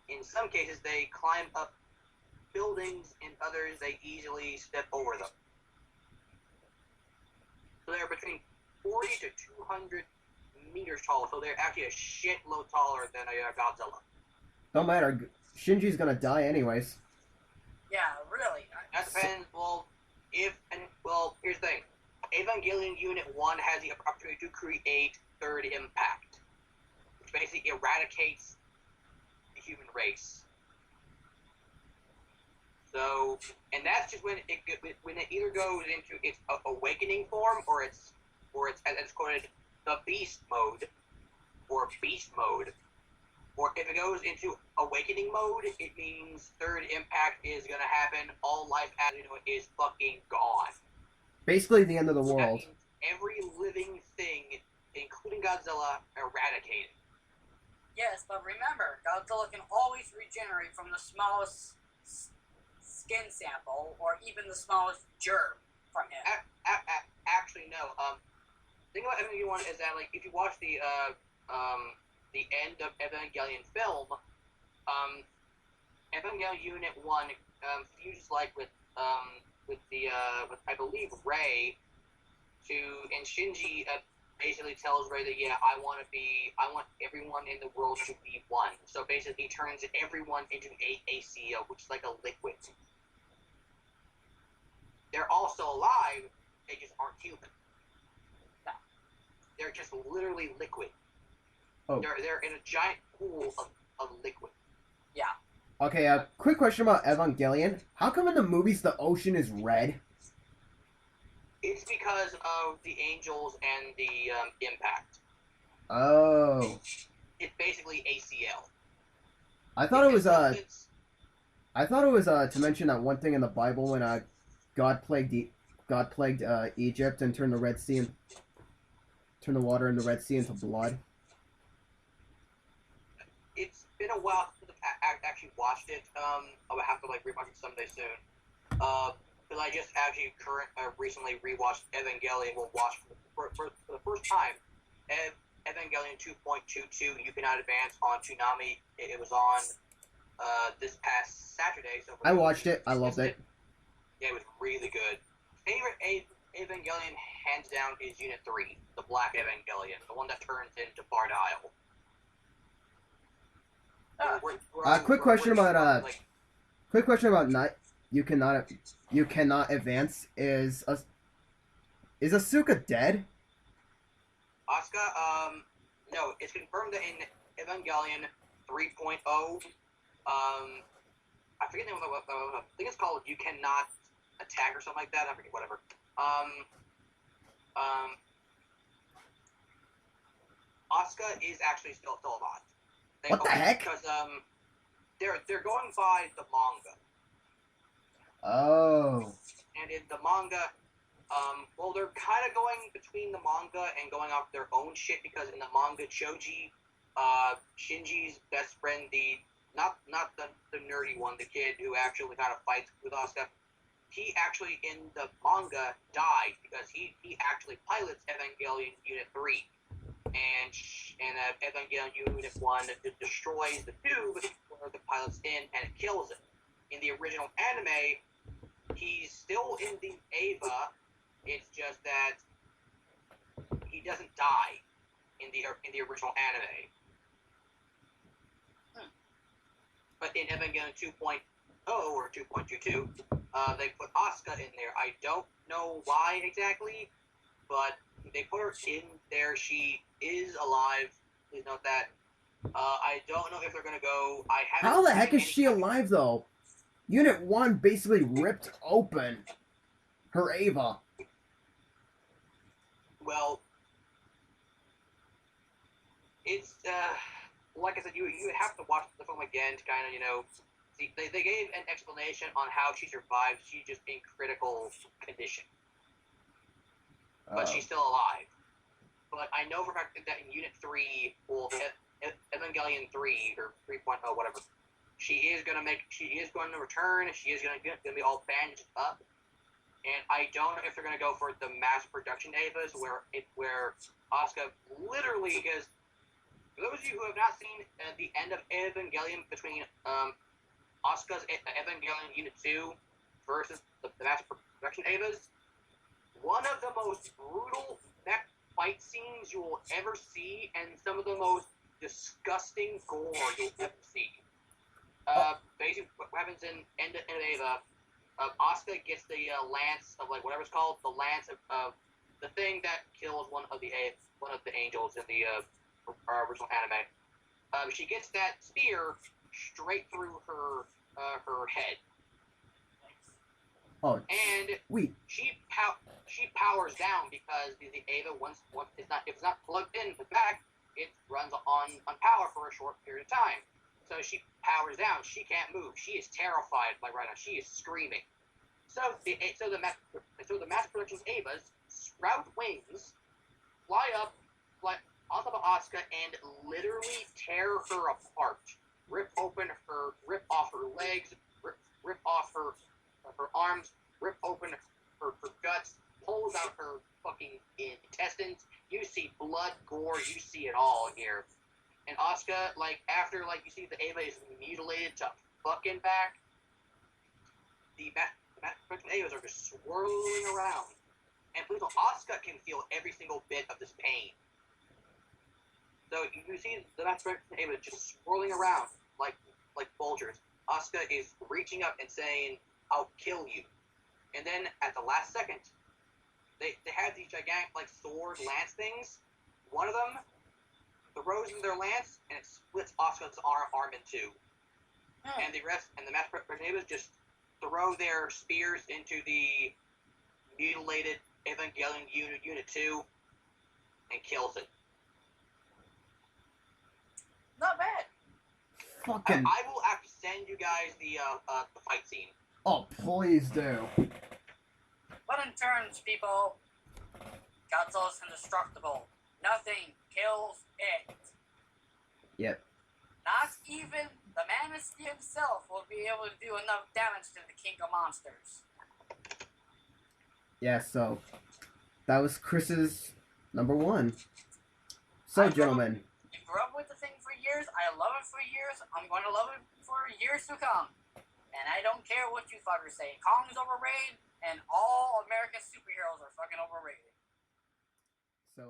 In some cases, they climb up buildings. In others, they easily step over them. So they're between 40 to 200 meters tall. So they're actually a shitload taller than a Godzilla. Don't matter. Shinji's gonna die anyways. Yeah, really. That depends. Well, here's the thing. Evangelion Unit 1 has the opportunity to create Third Impact, which basically eradicates the human race. So, and that's just when it either goes into its awakening form or it's as it's quoted, the beast mode or beast mode. Or if it goes into awakening mode, it means Third Impact is gonna happen. All life as you know it is fucking gone. Basically, the end of the That world. means every living thing, including Godzilla, eradicated. Yes, but remember, Godzilla can always regenerate from the smallest skin sample or even the smallest germ from him. Actually, no. The thing about Evangelion 1 is that, like, if you watch the end of Evangelion film, Evangelion Unit 1 fuses, like, with I believe, Rei, and Shinji basically tells Rei that, yeah, I want everyone in the world to be one. So basically he turns everyone into ACO, which is like a liquid. They're also alive, they just aren't human. No. They're just literally liquid. Oh. They're in a giant pool of liquid. Yeah. Okay, quick question about Evangelion. How come in the movies the ocean is red? It's because of the angels and the impact. Oh. It's basically ACL. I thought it was to mention that one thing in the Bible when God plagued Egypt and turned the water in the Red Sea into blood. It's been a while since I've actually watched it. I'll have to rewatch it someday soon. Because I just actually recently rewatched Evangelion. We'll watch for the first time Evangelion 2.22. You Cannot Advance on Toonami. It was on this past Saturday. So I watched it. I loved it. Yeah, it was really good. Favorite Evangelion, hands down, is Unit 3, the Black Evangelion, the one that turns into Bardile. Quick question about You Cannot Advance. Is Asuka dead? Asuka, no, it's confirmed that in Evangelion 3.0, I forget the name of I think it's called You Cannot Attack or something like that. I forget, whatever. Asuka is actually still alive. What the heck? Because they're going by the manga. Oh. And in the manga, well, they're kind of going between the manga and going off their own shit, because in the manga, Choji, Shinji's best friend, not the nerdy one, the kid who actually kind of fights with Asuka, he actually in the manga died because he actually pilots Evangelion Unit 3. And Evangelion Unit 1 destroys the tube where the pilot's in, and it kills him. In the original anime, he's still in the Eva. It's just that he doesn't die in the original anime. But in Evangelion 2.0 or 2.22, they put Asuka in there. I don't know why exactly, but they put her in there. She is alive. Please note that. I don't know if they're gonna go. How the heck is she alive though? Unit 1 basically ripped open her Eva. Well, it's like I said, you have to watch the film again to kind of see. They gave an explanation on how she survived. She's just in critical condition, but she's still alive. But I know for a fact that in Unit 3, well, Evangelion 3 or 3.0, whatever, she is going to return. She is going to be all bandaged up. And I don't know if they're going to go for the mass production Evas, where Asuka literally is. For those of you who have not seen the end of Evangelion between Asuka's Evangelion Unit 2 versus the mass production Evas, one of the most brutal mech fight scenes you will ever see, and some of the most disgusting gore you'll ever see. Basically, what happens in End of Eva, Asuka gets the lance of whatever it's called, the lance of the thing that kills one of the angels in the original anime. She gets that spear straight through her head, Oh, and sweet. she powers down because the Ava once if it's not plugged in the back, it runs on power for a short period of time. So she powers down. She can't move. She is terrified. Like right now, she is screaming. So the mass production Avas sprout wings, fly on top of Asuka, and literally tear her apart. Rip off her legs, rip off her arms, rip open her guts, pulls out her fucking intestines. You see blood, gore, you see it all here. And Asuka, after you see the Ava is mutilated to fucking back, the Avas are just swirling around. And please, Asuka can feel every single bit of this pain. So you see the Ava just swirling around like vultures. Asuka is reaching up and saying, "I'll kill you." And then at the last second, they had these gigantic sword lance things. One of them throws in their lance and it splits Asuka's arm in two. And the rest and the mass Avas just throw their spears into the mutilated Evangelion Unit 2 and kills it. Not bad. Fucking. I will have to send you guys the fight scene. Oh, please do. But in turns, people, Godzilla's indestructible. Nothing kills it. Yep. Not even the Man of Steel himself will be able to do enough damage to the King of Monsters. Yeah, so that was Chris's number one. So, gentlemen. I grew up with the thing for years. I love it for years. I'm going to love it for years to come. And I don't care what you fuckers say. Kong's overrated, and all American superheroes are fucking overrated. So,